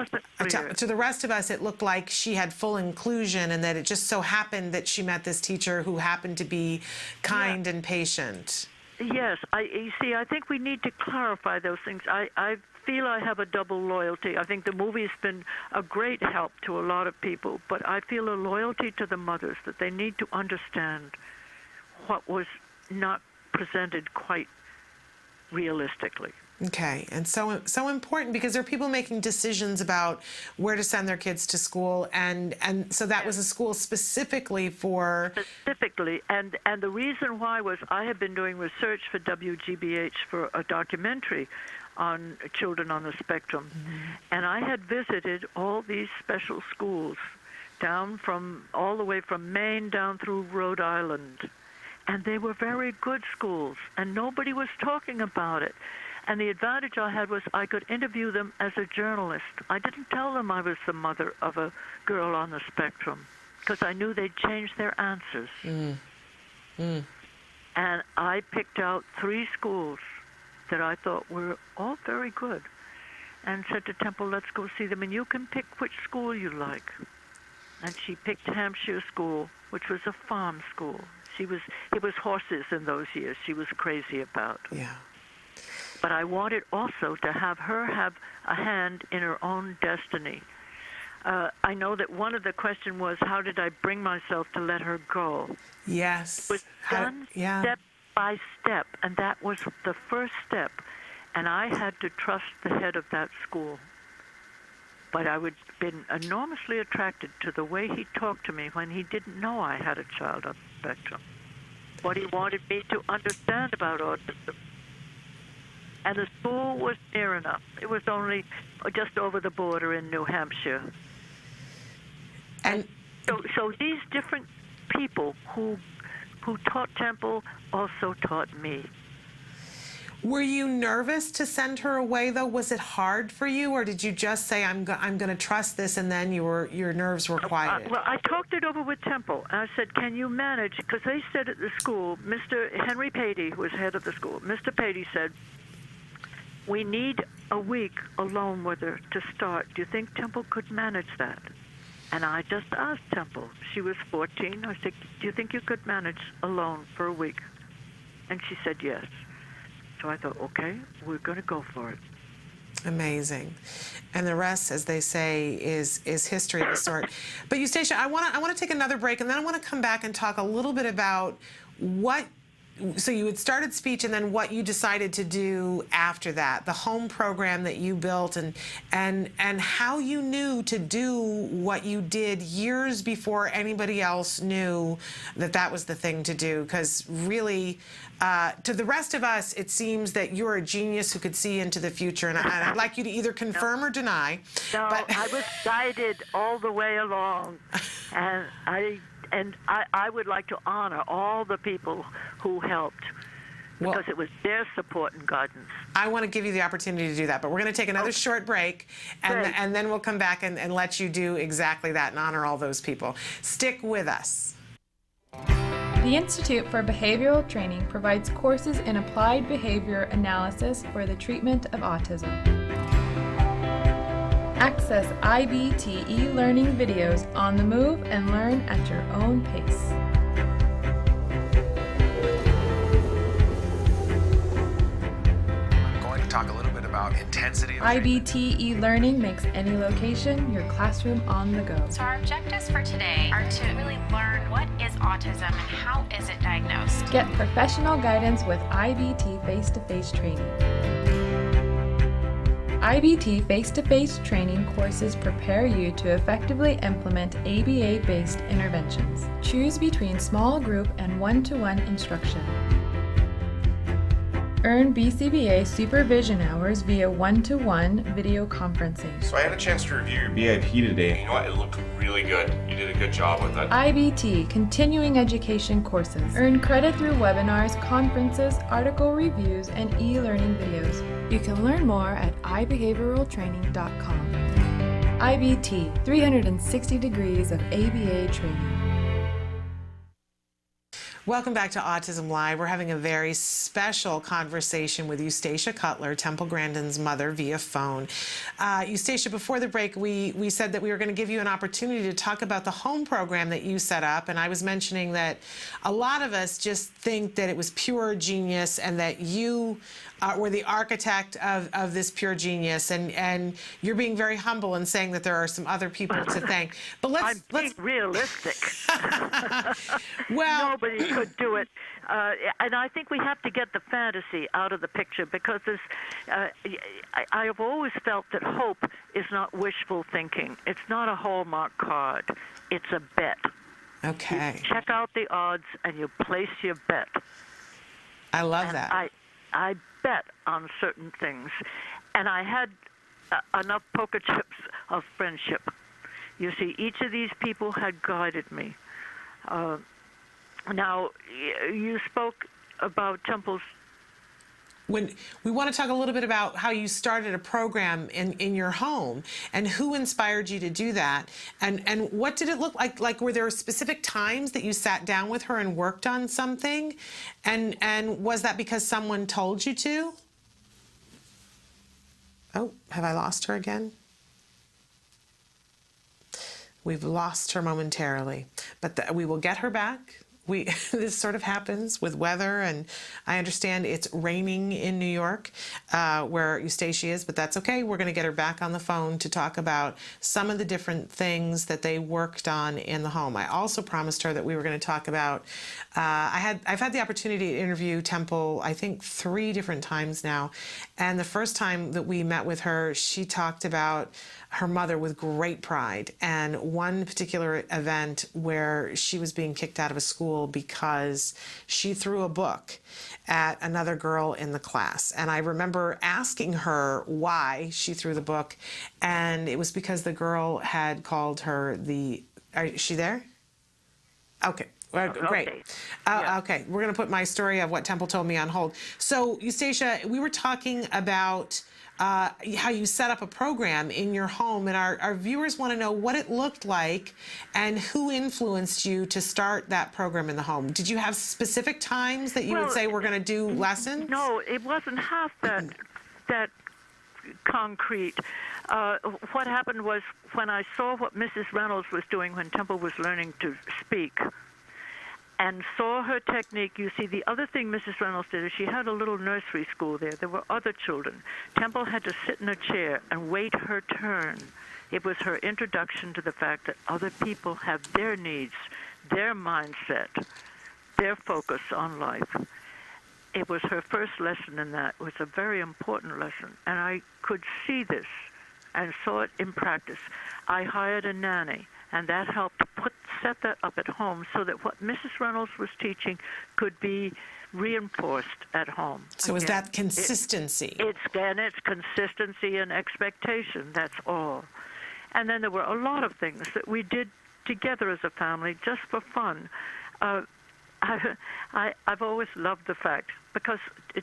to the rest of us, it looked like she had full inclusion and that it just so happened that she met this teacher who happened to be kind and patient.
Yes, you see, I think we need to clarify those things. I feel I have a double loyalty. I think the movie's been a great help to a lot of people, but I feel a loyalty to the mothers, that they need to understand what was not presented quite realistically.
Okay, and so important because there are people making decisions about where to send their kids to school, and so that was a school specifically for...
and the reason why was I had been doing research for WGBH for a documentary on children on the spectrum, and I had visited all these special schools all the way from Maine down through Rhode Island, and they were very good schools, and nobody was talking about it. And the advantage I had was I could interview them as a journalist. I didn't tell them I was the mother of a girl on the spectrum because I knew they'd change their answers. And I picked out 3 schools that I thought were all very good and said to Temple, let's go see them, and you can pick which school you like. And she picked Hampshire School, which was a farm school. It was horses in those years she was crazy about.
Yeah.
But I wanted also to have her have a hand in her own destiny. I know that one of the questions was, how did I bring myself to let her go?
Yes.
It was done step by step, and that was the first step. And I had to trust the head of that school. But I would have been enormously attracted to the way he talked to me when he didn't know I had a child on the spectrum. What he wanted me to understand about autism. And the school was near enough. It was only just over the border in New Hampshire.
And
so these different people who taught Temple also taught me.
Were you nervous to send her away, though? Was it hard for you, or did you just say, I'm going to trust this, and then your nerves were quieted?
Well, I talked it over with Temple. I said, can you manage? Because they said at the school, Mr. Henry Patey was head of the school. Mr. Patey said, we need a week alone with her to start. Do you think Temple could manage that? And I just asked Temple. She was 14. I said, do you think you could manage alone for a week? And she said yes. So I thought, okay, we're going to go for it.
Amazing. And the rest, as they say, is history of a sort. But Eustacia, I want to take another break, and then I want to come back and talk a little bit about so you had started speech and then what you decided to do after that, the home program that you built, and how you knew to do what you did years before anybody else knew that was the thing to do. Because really, to the rest of us, it seems that you're a genius who could see into the future, and I'd like you to either confirm or deny.
No, I was guided all the way along, and I would like to honor all the people who helped, because it was their support and guidance.
I want to give you the opportunity to do that, but we're going to take another short break, and then we'll come back and let you do exactly that and honor all those people. Stick with us.
The Institute for Behavioral Training provides courses in applied behavior analysis for the treatment of autism. Access IBT e-learning videos on the move and learn at your own pace.
I'm going to talk a little bit about intensity of
IBT e-learning makes any location your classroom on the go.
So our objectives for today are to really learn what is autism and how is it diagnosed.
Get professional guidance with IBT face-to-face training. IBT face-to-face training courses prepare you to effectively implement ABA-based interventions. Choose between small group and one-to-one instruction. Earn BCBA supervision hours via one-to-one video conferencing.
So I had a chance to review your BIP today. You know what? It looked really good. You did a good job with it.
IBT continuing education courses. Earn credit through webinars, conferences, article reviews, and e-learning videos. You can learn more at ibehavioraltraining.com. IBT, 360 degrees of ABA training.
Welcome back to Autism Live. We're having a very special conversation with Eustacia Cutler, Temple Grandin's mother, via phone. Eustacia, before the break, we said that we were going to give you an opportunity to talk about the home program that you set up, and I was mentioning that a lot of us just think that it was pure genius and that you were the architect of this pure genius, and you're being very humble and saying that there are some other people to thank. But let's
being realistic.
Well,
nobody could do it, and I think we have to get the fantasy out of the picture, because I have always felt that hope is not wishful thinking. It's not a Hallmark card. It's a bet.
Okay.
You check out the odds and you place your bet.
I love that.
I bet on certain things, and I had enough poker chips of friendship. You see, each of these people had guided me. Now, you spoke about Temple's
when we want to talk a little bit about how you started a program in your home and who inspired you to do that, and what did it look like? Like, were there specific times that you sat down with her and worked on something, and was that because someone told you to? Oh, have I lost her again? We've lost her momentarily, but we will get her back. This sort of happens with weather, and I understand it's raining in New York, where Eustacia is, but that's okay. We're going to get her back on the phone to talk about some of the different things that they worked on in the home. I also promised her that we were going to talk about, I've had the opportunity to interview Temple, I think 3 different times now, and the first time that we met with her, she talked about her mother with great pride, and one particular event where she was being kicked out of a school because she threw a book at another girl in the class. And I remember asking her why she threw the book, and it was because the girl had called her is she there? Okay. Well, great.
Okay.
Okay, we're going to put my story of what Temple told me on hold. So, Eustacia, we were talking about how you set up a program in your home, and our viewers want to know what it looked like and who influenced you to start that program in the home. Did you have specific times that you would say we're going to do lessons?
No, it wasn't half that concrete. What happened was, when I saw what Mrs. Reynolds was doing when Temple was learning to speak, and saw her technique. You see, the other thing Mrs. Reynolds did is she had a little nursery school there. There were other children. Temple had to sit in a chair and wait her turn. It was her introduction to the fact that other people have their needs, their mindset, their focus on life. It was her first lesson in that. It was a very important lesson, and I could see this and saw it in practice. I hired a nanny, and that helped set that up at home so that what Mrs. Reynolds was teaching could be reinforced at home.
So is that consistency?
It's consistency and expectation, that's all. And then there were a lot of things that we did together as a family just for fun. I've always loved the fact, because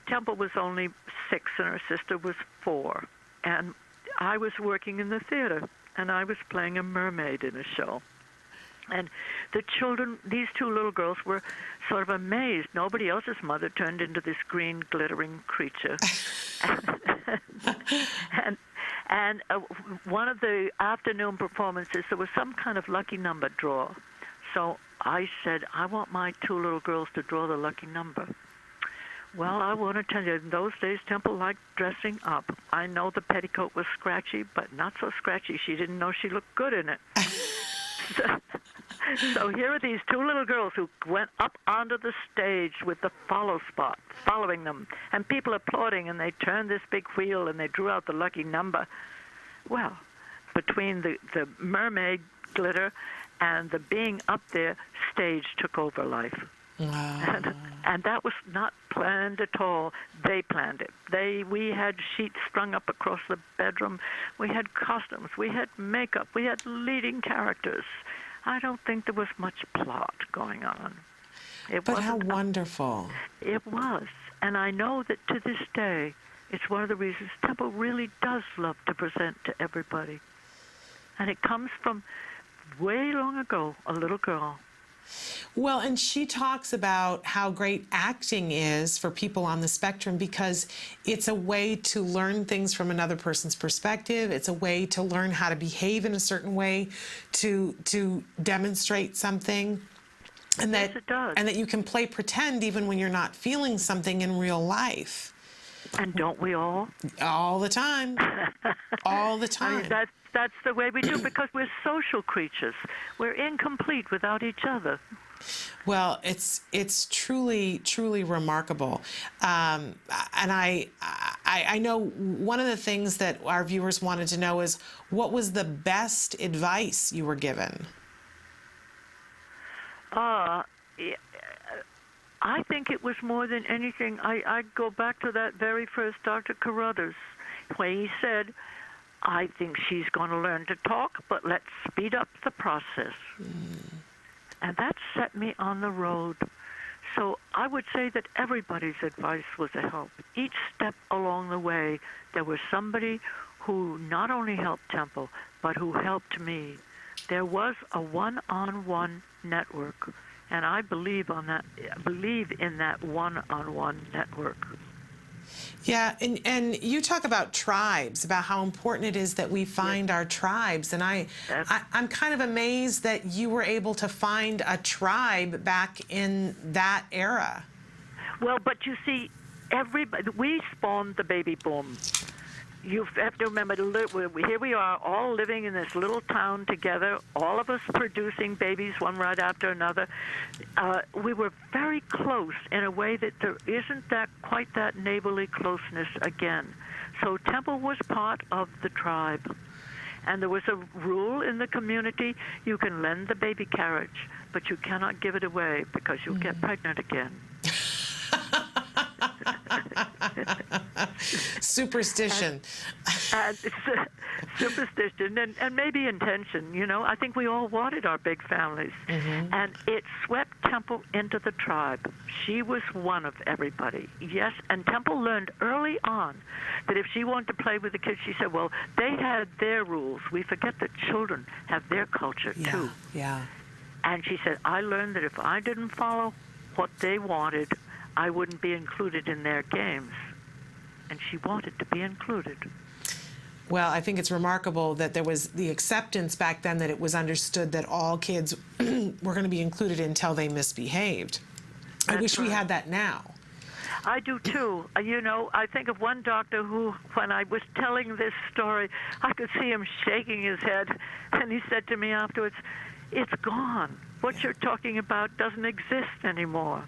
Temple was only 6 and her sister was 4, and I was working in the theater, and I was playing a mermaid in a show. And the children, these 2 little girls, were sort of amazed. Nobody else's mother turned into this green, glittering creature. and one of the afternoon performances, there was some kind of lucky number draw. So I said, I want my 2 little girls to draw the lucky number. Well, I want to tell you, in those days, Temple liked dressing up. I know the petticoat was scratchy, but not so scratchy. She didn't know she looked good in it. So here are these 2 little girls who went up onto the stage with the follow spot, following them, and people applauding, and they turned this big wheel, and they drew out the lucky number. Well, between the mermaid glitter and the being up there, stage took over life. Wow. And that was not planned at all. They planned it. We had sheets strung up across the bedroom. We had costumes. We had makeup. We had leading characters. I don't think there was much plot going on.
But how wonderful.
It was. And I know that to this day, it's one of the reasons Temple really does love to present to everybody. And it comes from way long ago, a little girl.
Well, and she talks about how great acting is for people on the spectrum, because it's a way to learn things from another person's perspective. It's a way to learn how to behave in a certain way, to demonstrate something. And that,
yes, it does.
And that you can play pretend even when you're not feeling something in real life.
And don't we all?
All the time. All the time.
I mean, that's the way we do, because we're social creatures. We're incomplete without each other.
Well, it's truly, truly remarkable. And I know one of the things that our viewers wanted to know is, what was the best advice you were given?
I think it was more than anything. I go back to that very first Dr. Carruthers, where he said, I think she's going to learn to talk, but let's speed up the process. And that set me on the road. So I would say that everybody's advice was a help. Each step along the way, there was somebody who not only helped Temple, but who helped me. There was a one-on-one network, and I believe in that one-on-one network.
Yeah, and you talk about tribes, about how important it is that we find our tribes, and I'm kind of amazed that you were able to find a tribe back in that era.
Well, but you see, we spawned the baby boom. You have to remember, here we are all living in this little town together, all of us producing babies one right after another. We were very close in a way that there isn't quite that neighborly closeness again. So Temple was part of the tribe. And there was a rule in the community: you can lend the baby carriage, but you cannot give it away because you'll get pregnant again.
Superstition.
Superstition and maybe intention, you know. I think we all wanted our big families. And it swept Temple into the tribe. She was one of everybody. Yes, and Temple learned early on that if she wanted to play with the kids, she said, well, they had their rules. We forget that children have their culture too.
Yeah.
And she said, I learned that if I didn't follow what they wanted, I wouldn't be included in their games. And she wanted to be included.
Well, I think it's remarkable that there was the acceptance back then that it was understood that all kids were going to be included until they misbehaved. I wish we had that now.
I do too. You know, I think of one doctor who, when I was telling this story, I could see him shaking his head, and he said to me afterwards, it's gone. What you're talking about doesn't exist anymore.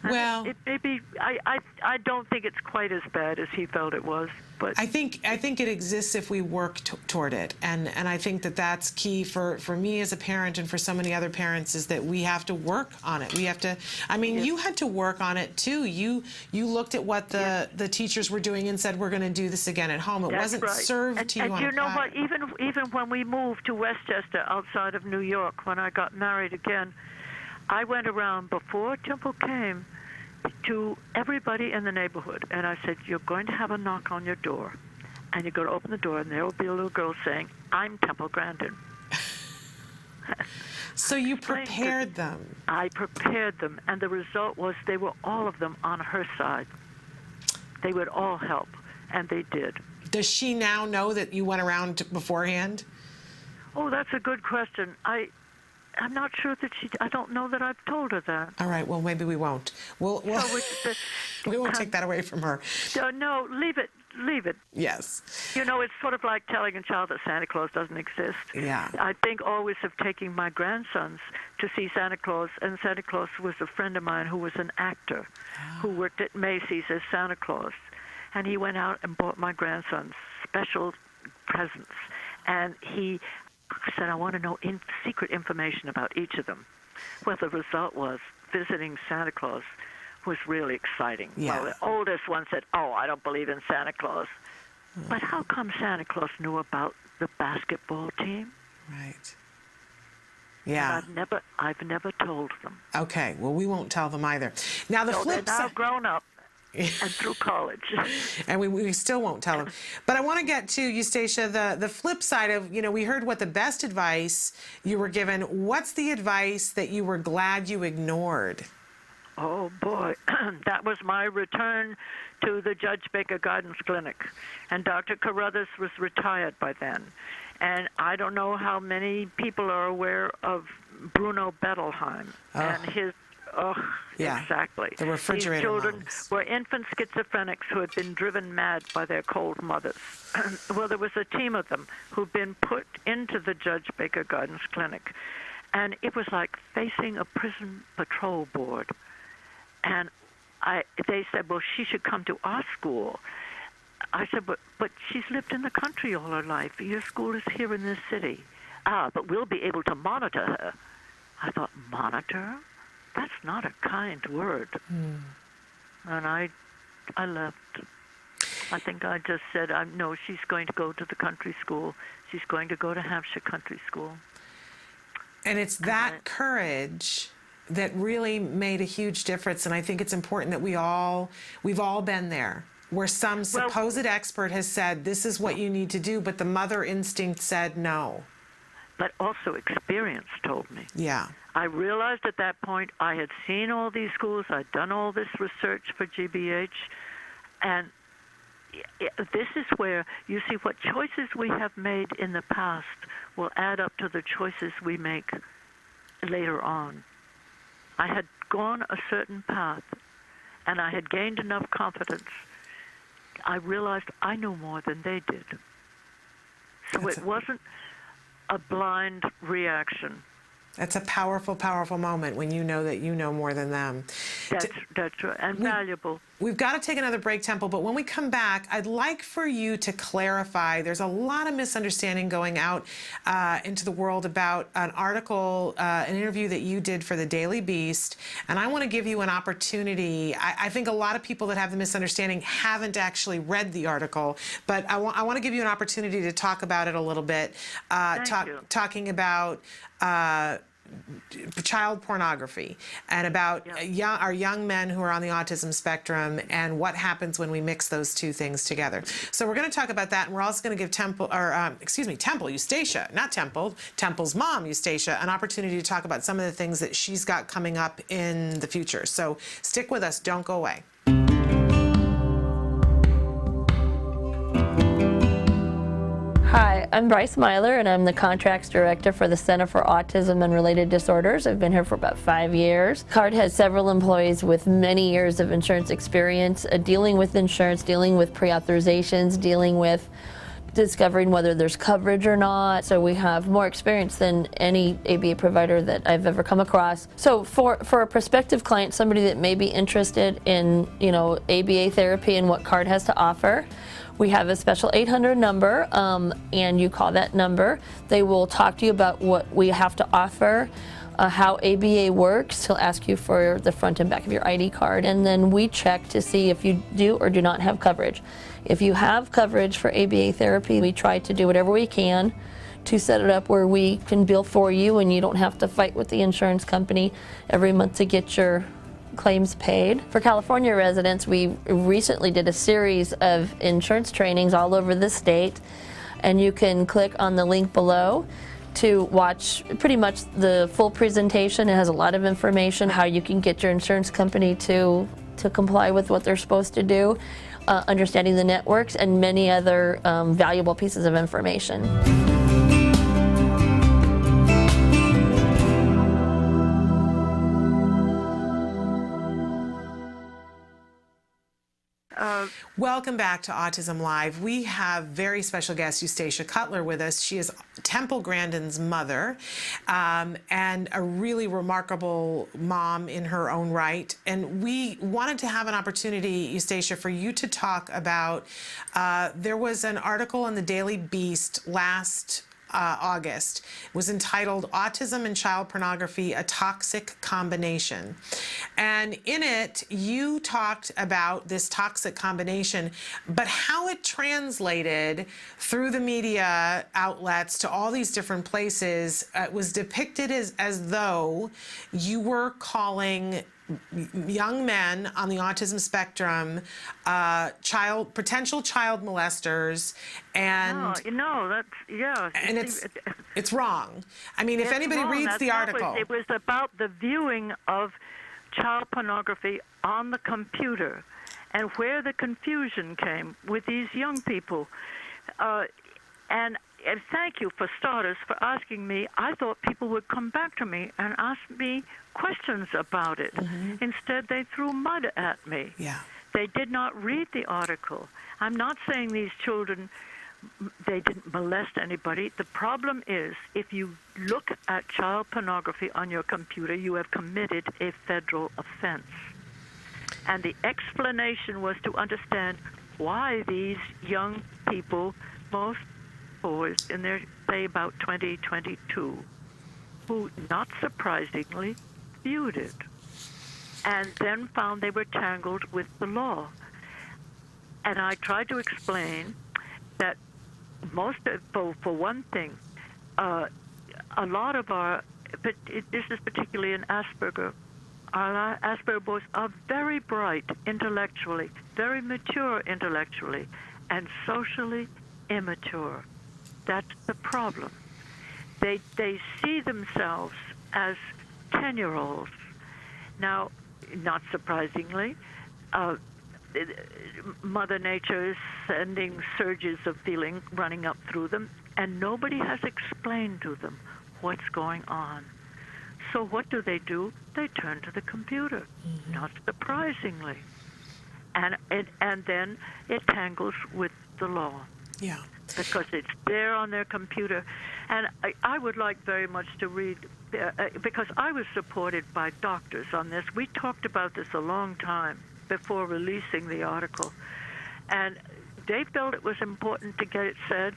Well,
it may be. I don't think it's quite as bad as he felt it was, but
I think it exists if we work toward it, and I think that that's key for me as a parent and for so many other parents, is that we have to work on it. We have to. I mean, you had to work on it too. You looked at what the teachers were doing and said, we're going to do this again at home. It wasn't served to you on a platter.
And you know what? Even when we moved to Westchester, outside of New York, when I got married again, I went around before Temple came to everybody in the neighborhood, and I said, you're going to have a knock on your door, and you're going to open the door, and there will be a little girl saying, I'm Temple Grandin.
So you prepared them.
I prepared them, and the result was they were all of them on her side. They would all help, and they did.
Does she now know that you went around beforehand?
Oh, that's a good question. I'm not sure that I don't know that I've told her that.
All right, well, maybe we won't. we won't take that away from her.
No, leave it.
Yes.
You know, it's sort of like telling a child that Santa Claus doesn't exist.
Yeah.
I think always of taking my grandsons to see Santa Claus, and Santa Claus was a friend of mine who was an actor who worked at Macy's as Santa Claus. And he went out and bought my grandsons special presents. And he said, I want to know secret information about each of them. Well, the result was visiting Santa Claus was really exciting.
Yeah.
Well, the oldest one said, oh, I don't believe in Santa Claus. But how come Santa Claus knew about the basketball team?
Right. Yeah.
And I've never told them.
Okay, well, we won't tell them either. Now, the flip
they're now
side...
grown up. And through college.
And we still won't tell them. But I want to get to, Eustacia, the flip side of, you know, we heard what the best advice you were given. What's the advice that you were glad you ignored?
Oh, boy. That was my return to the Judge Baker Gardens Clinic. And Dr. Carruthers was retired by then. And I don't know how many people are aware of Bruno Bettelheim and his... Oh,
yeah,
exactly.
The refrigerator
These children
moms.
were infant schizophrenics who had been driven mad by their cold mothers. Well, there was a team of them who'd been put into the Judge Baker Gardens Clinic. And it was like facing a prison patrol board. And they said, well, she should come to our school. I said, but she's lived in the country all her life. Your school is here in this city. But we'll be able to monitor her. I thought, monitor? That's not a kind word. And I left. I think I just said, no, she's going to go to the country school. She's going to go to Hampshire Country School.
And it's that courage that really made a huge difference. And I think it's important that we've all been there, where some supposed expert has said, this is what you need to do, but the mother instinct said no.
But also experience told me.
Yeah.
I realized at that point I had seen all these schools, I'd done all this research for GBH, and this is where you see what choices we have made in the past will add up to the choices we make later on. I had gone a certain path, and I had gained enough confidence. I realized I knew more than they did. So it wasn't a blind reaction.
That's a powerful, powerful moment when you know that you know more than them.
That's right, and valuable.
We've got to take another break, Temple, but when we come back, I'd like for you to clarify. There's a lot of misunderstanding going out into the world about an article, an interview that you did for the Daily Beast, and I want to give you an opportunity. I think a lot of people that have the misunderstanding haven't actually read the article, but I want to give you an opportunity to talk about it a little bit, talking about child pornography and about our young men who are on the autism spectrum and what happens when we mix those two things together. So we're going to talk about that, and we're also going to give Eustacia, not Temple, Temple's mom, Eustacia, an opportunity to talk about some of the things that she's got coming up in the future. So stick with us. Don't go away.
Hi, I'm Bryce Myler, and I'm the Contracts Director for the Center for Autism and Related Disorders. I've been here for about 5 years. CARD has several employees with many years of insurance experience, dealing with insurance, dealing with pre-authorizations, dealing with discovering whether there's coverage or not. So we have more experience than any ABA provider that I've ever come across. So for a prospective client, somebody that may be interested in, ABA therapy and what CARD has to offer, we have a special 800 number, and you call that number. They will talk to you about what we have to offer, how ABA works. He'll ask you for the front and back of your ID card, and then we check to see if you do or do not have coverage. If you have coverage for ABA therapy, we try to do whatever we can to set it up where we can bill for you and you don't have to fight with the insurance company every month to get your claims paid. For California residents, we recently did a series of insurance trainings all over the state, and you can click on the link below to watch pretty much the full presentation. It has a lot of information, how you can get your insurance company to comply with what they're supposed to do, understanding the networks, and many other valuable pieces of information.
Welcome back to Autism Live. We have very special guest Eustacia Cutler with us. She is Temple Grandin's mother, and a really remarkable mom in her own right. And we wanted to have an opportunity, Eustacia, for you to talk about, there was an article in the Daily Beast last August. It was entitled Autism and Child Pornography, a Toxic Combination. And in it, you talked about this toxic combination, but how it translated through the media outlets to all these different places was depicted as though you were calling young men on the autism spectrum potential child molesters, and and it's wrong. I mean, if anybody reads the article,
it was about the viewing of child pornography on the computer and where the confusion came with these young people. And thank you, for starters, for asking me. I thought people would come back to me and ask me questions about it. Mm-hmm. Instead, they threw mud at me.
Yeah.
They did not read the article. I'm not saying these children, they didn't molest anybody. The problem is, if you look at child pornography on your computer, you have committed a federal offense. And the explanation was to understand why these young people, most boys in their, say, about 20, 22, who, not surprisingly, viewed it, and then found they were tangled with the law. And I tried to explain that for one thing, a lot of our but this is particularly in Asperger. Our Asperger boys are very bright intellectually, very mature intellectually, and socially immature. That's the problem. They see themselves as 10-year-olds. Now, not surprisingly, Mother Nature is sending surges of feeling running up through them, and nobody has explained to them what's going on. So what do? They turn to the computer, not surprisingly. And then it tangles with the law.
Yeah.
Because it's there on their computer. And I would like very much to read, because I was supported by doctors on this. We talked about this a long time before releasing the article. And they felt it was important to get it said.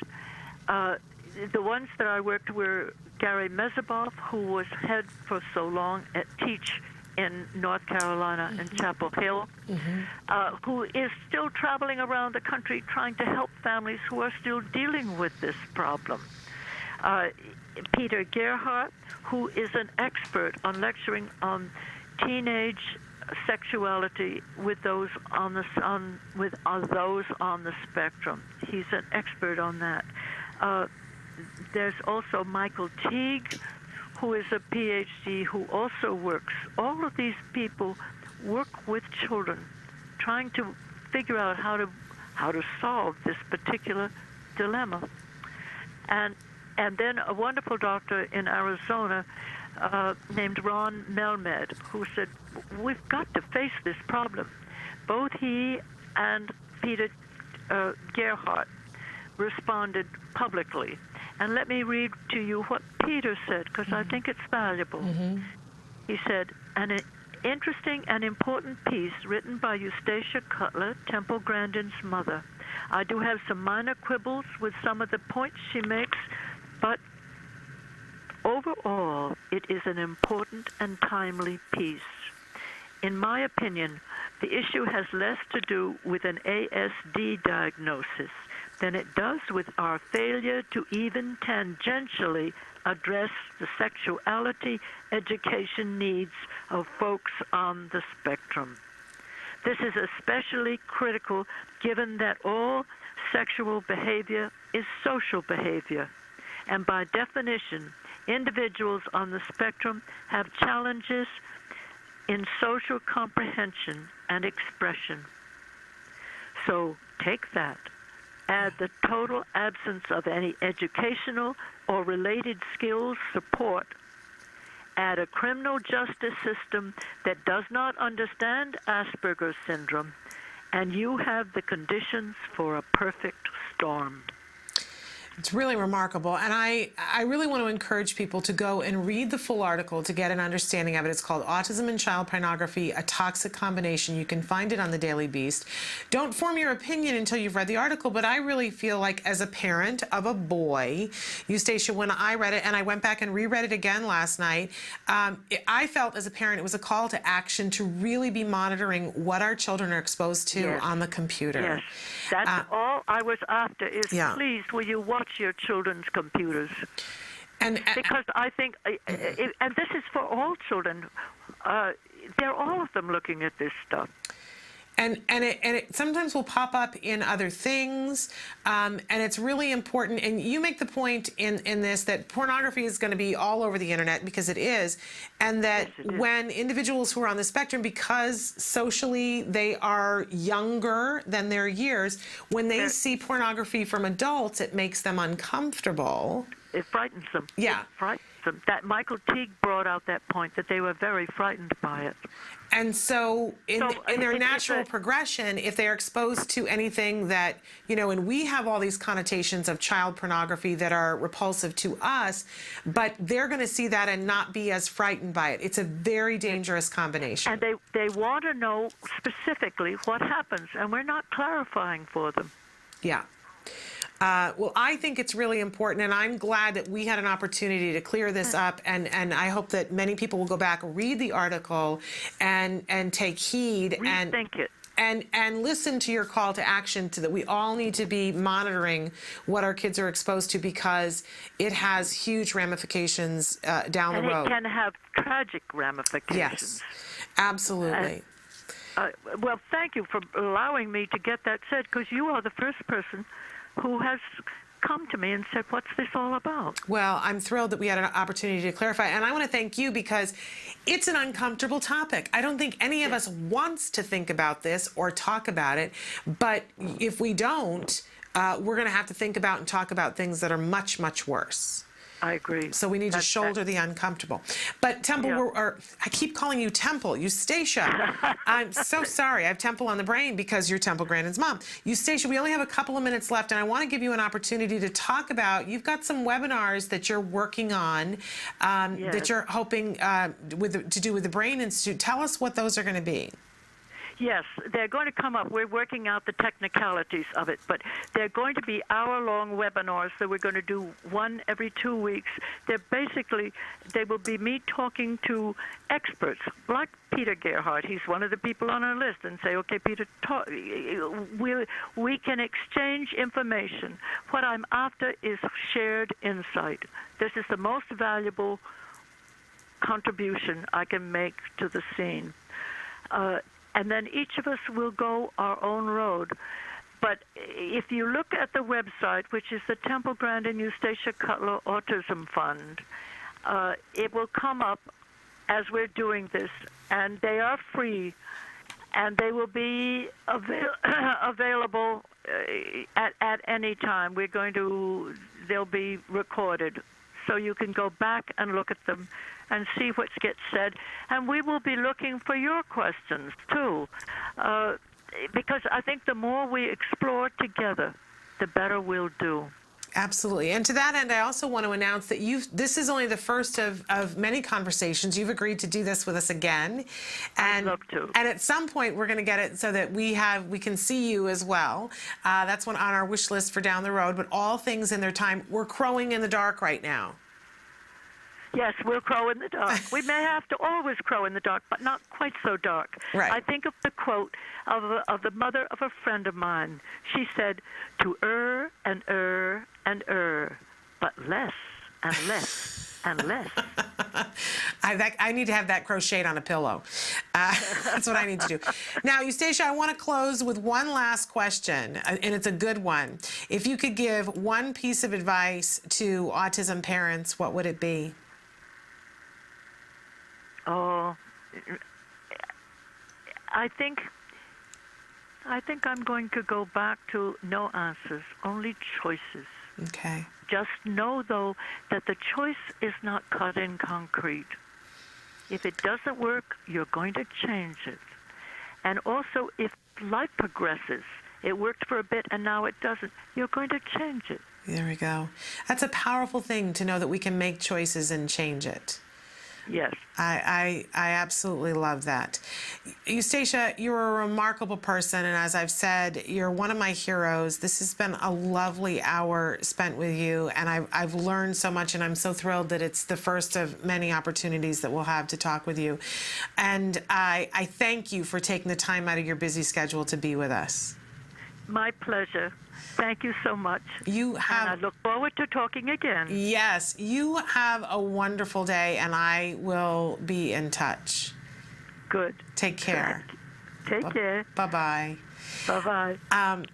The ones that I worked were Gary Mezeboff, who was head for so long at Teach in North Carolina in Chapel Hill, who is still traveling around the country trying to help families who are still dealing with this problem. Peter Gerhardt, who is an expert on lecturing on teenage sexuality with those on the spectrum. He's an expert on that. There's also Michael Teague, who is a PhD, who also works. All of these people work with children, trying to figure out how to solve this particular dilemma. And then a wonderful doctor in Arizona named Ron Melmed, who said, we've got to face this problem. Both he and Peter Gerhardt responded publicly. And let me read to you what Peter said, because I think it's valuable. He said, an interesting and important piece written by Eustacia Cutler, Temple Grandin's mother. I do have some minor quibbles with some of the points she makes, but overall, it is an important and timely piece. In my opinion, the issue has less to do with an ASD diagnosis than it does with our failure to even tangentially address the sexuality education needs of folks on the spectrum. This is especially critical given that all sexual behavior is social behavior, and by definition, individuals on the spectrum have challenges in social comprehension and expression. So take that. Add the total absence of any educational or related skills support. Add a criminal justice system that does not understand Asperger's syndrome, and you have the conditions for a perfect storm.
It's really remarkable, and I really want to encourage people to go and read the full article to get an understanding of it. It's called Autism and Child Pornography, a Toxic Combination. You can find it on the Daily Beast. Don't form your opinion until you've read the article, but I really feel like as a parent of a boy, Eustacia, when I read it, and I went back and reread it again last night, I felt as a parent it was a call to action to really be monitoring what our children are exposed to on the computer.
Yes, that's all I was after is please, will you watch your children's computers? Because I think, and this is for all children, they're all of them looking at this stuff.
And it sometimes will pop up in other things, and it's really important. And you make the point in this that pornography is going to be all over the internet, because it is, and that when individuals who are on the spectrum, because socially they are younger than their years, when they see pornography from adults, it makes them uncomfortable.
It frightens them.
Yeah.
It frightens them. That Michael Teague brought out that point, that they were very frightened by it.
And so in their natural progression, if they're exposed to anything that, and we have all these connotations of child pornography that are repulsive to us, but they're going to see that and not be as frightened by it. It's a very dangerous combination.
And they want to know specifically what happens, and we're not clarifying for them.
Yeah. Well, I think it's really important, and I'm glad that we had an opportunity to clear this up, and I hope that many people will go back, read the article, and take heed.
Rethink it.
and listen to your call to action that we all need to be monitoring what our kids are exposed to, because it has huge ramifications down the road.
And it can have tragic ramifications.
Yes, absolutely.
Well, thank you for allowing me to get that said, because you are the first person who has come to me and said, what's this all about?
Well, I'm thrilled that we had an opportunity to clarify, and I want to thank you because it's an uncomfortable topic. I don't think any of us wants to think about this or talk about it, but if we don't, we're going to have to think about and talk about things that are much, much worse.
I agree.
So we need to shoulder the uncomfortable. But Temple, I keep calling you Temple, Eustacia. I'm so sorry. I have Temple on the brain because you're Temple Grandin's mom. Eustacia, we only have a couple of minutes left, and I want to give you an opportunity to talk about, you've got some webinars that you're working on that you're hoping to do with the Brain Institute. Tell us what those are going to be.
Yes, they're going to come up. We're working out the technicalities of it, but they're going to be hour-long webinars that we're going to do one every 2 weeks. They will be me talking to experts like Peter Gerhardt. He's one of the people on our list, and say, okay, Peter, we can exchange information. What I'm after is shared insight. This is the most valuable contribution I can make to the scene. And then each of us will go our own road. But if you look at the website, which is the Temple Grandin Eustacia Cutler Autism Fund, it will come up as we're doing this, and they are free, and they will be available at any time. They'll be recorded, so you can go back and look at them and see what gets said. And we will be looking for your questions, too, because I think the more we explore together, the better we'll do.
Absolutely. And to that end, I also want to announce that this is only the first of many conversations. You've agreed to do this with us again. And,
I'd love to.
And at some point, we're going to get it so that we can see you as well. That's one on our wish list for down the road. But all things in their time. We're crowing in the dark right now.
Yes, we'll crow in the dark. We may have to always crow in the dark, but not quite so dark.
Right.
I think of the quote of the mother of a friend of mine. She said, to err and err and err, but less and less and less.
I need to have that crocheted on a pillow. That's what I need to do. Now, Eustacia, I want to close with one last question, and it's a good one. If you could give one piece of advice to autism parents, what would it be?
Oh, I think I'm going to go back to no answers, only choices.
Okay.
Just know, though, that the choice is not cut in concrete. If it doesn't work, you're going to change it. And also, if life progresses, it worked for a bit and now it doesn't, you're going to change it.
There we go. That's a powerful thing to know that we can make choices and change it.
Yes.
I absolutely love that. Eustacia, you're a remarkable person, and as I've said, you're one of my heroes. This has been a lovely hour spent with you, and I've learned so much, and I'm so thrilled that it's the first of many opportunities that we'll have to talk with you. And I thank you for taking the time out of your busy schedule to be with us.
My pleasure. Thank you so much. And I look forward to talking again.
Yes, you have a wonderful day, and I will be in touch.
Good.
Take care.
Take care.
Bye-bye.
Bye-bye.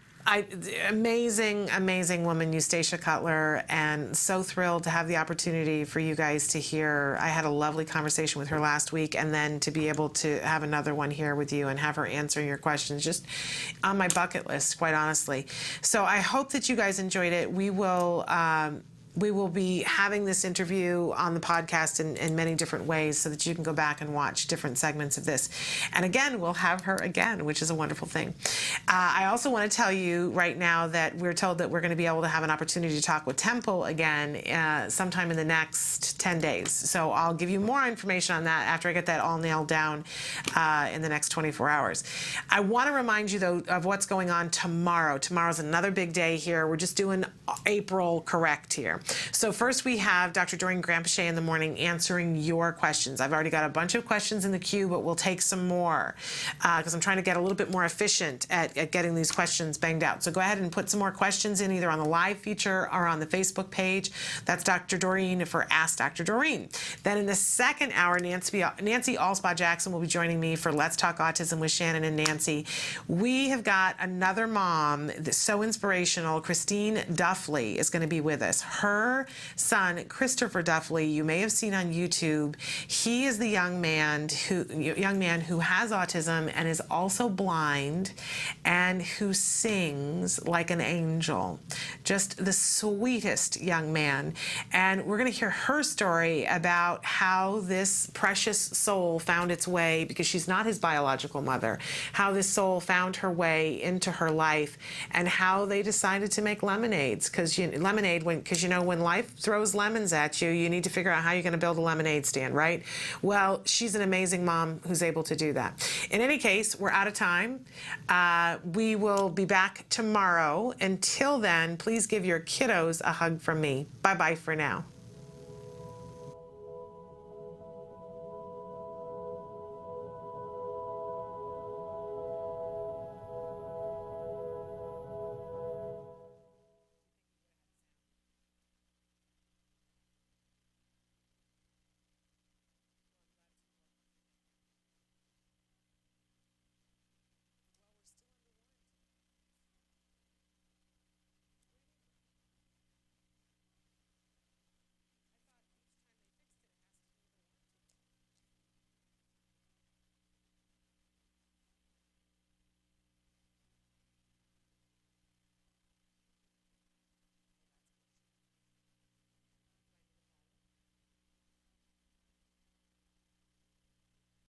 Amazing, amazing woman, Eustacia Cutler, and so thrilled to have the opportunity for you guys to hear. I had a lovely conversation with her last week, and then to be able to have another one here with you and have her answering your questions, just on my bucket list, quite honestly. So I hope that you guys enjoyed it. We will be having this interview on the podcast in many different ways so that you can go back and watch different segments of this. And again, we'll have her again, which is a wonderful thing. I also want to tell you right now that we're told that we're going to be able to have an opportunity to talk with Temple again sometime in the next 10 days. So I'll give you more information on that after I get that all nailed down in the next 24 hours. I want to remind you, though, of what's going on tomorrow. Tomorrow's another big day here. We're just doing April correct here. So first we have Dr. Doreen Granpeche in the morning answering your questions. I've already got a bunch of questions in the queue, but we'll take some more because I'm trying to get a little bit more efficient at getting these questions banged out. So go ahead and put some more questions in either on the live feature or on the Facebook page. That's Dr. Doreen for Ask Dr. Doreen. Then in the second hour, Nancy Allspaw-Jackson will be joining me for Let's Talk Autism with Shannon and Nancy. We have got another mom that's so inspirational. Christine Duffley is going to be with us. Her son, Christopher Duffley, you may have seen on YouTube. He is the young man who has autism and is also blind and who sings like an angel. Just the sweetest young man. And we're going to hear her story about how this precious soul found its way, because she's not his biological mother, how this soul found her way into her life and how they decided to make lemonades. Because when life throws lemons at you, you need to figure out how you're going to build a lemonade stand, right? Well, she's an amazing mom who's able to do that. In any case, we're out of time. We will be back tomorrow. Until then, please give your kiddos a hug from me. Bye-bye for now.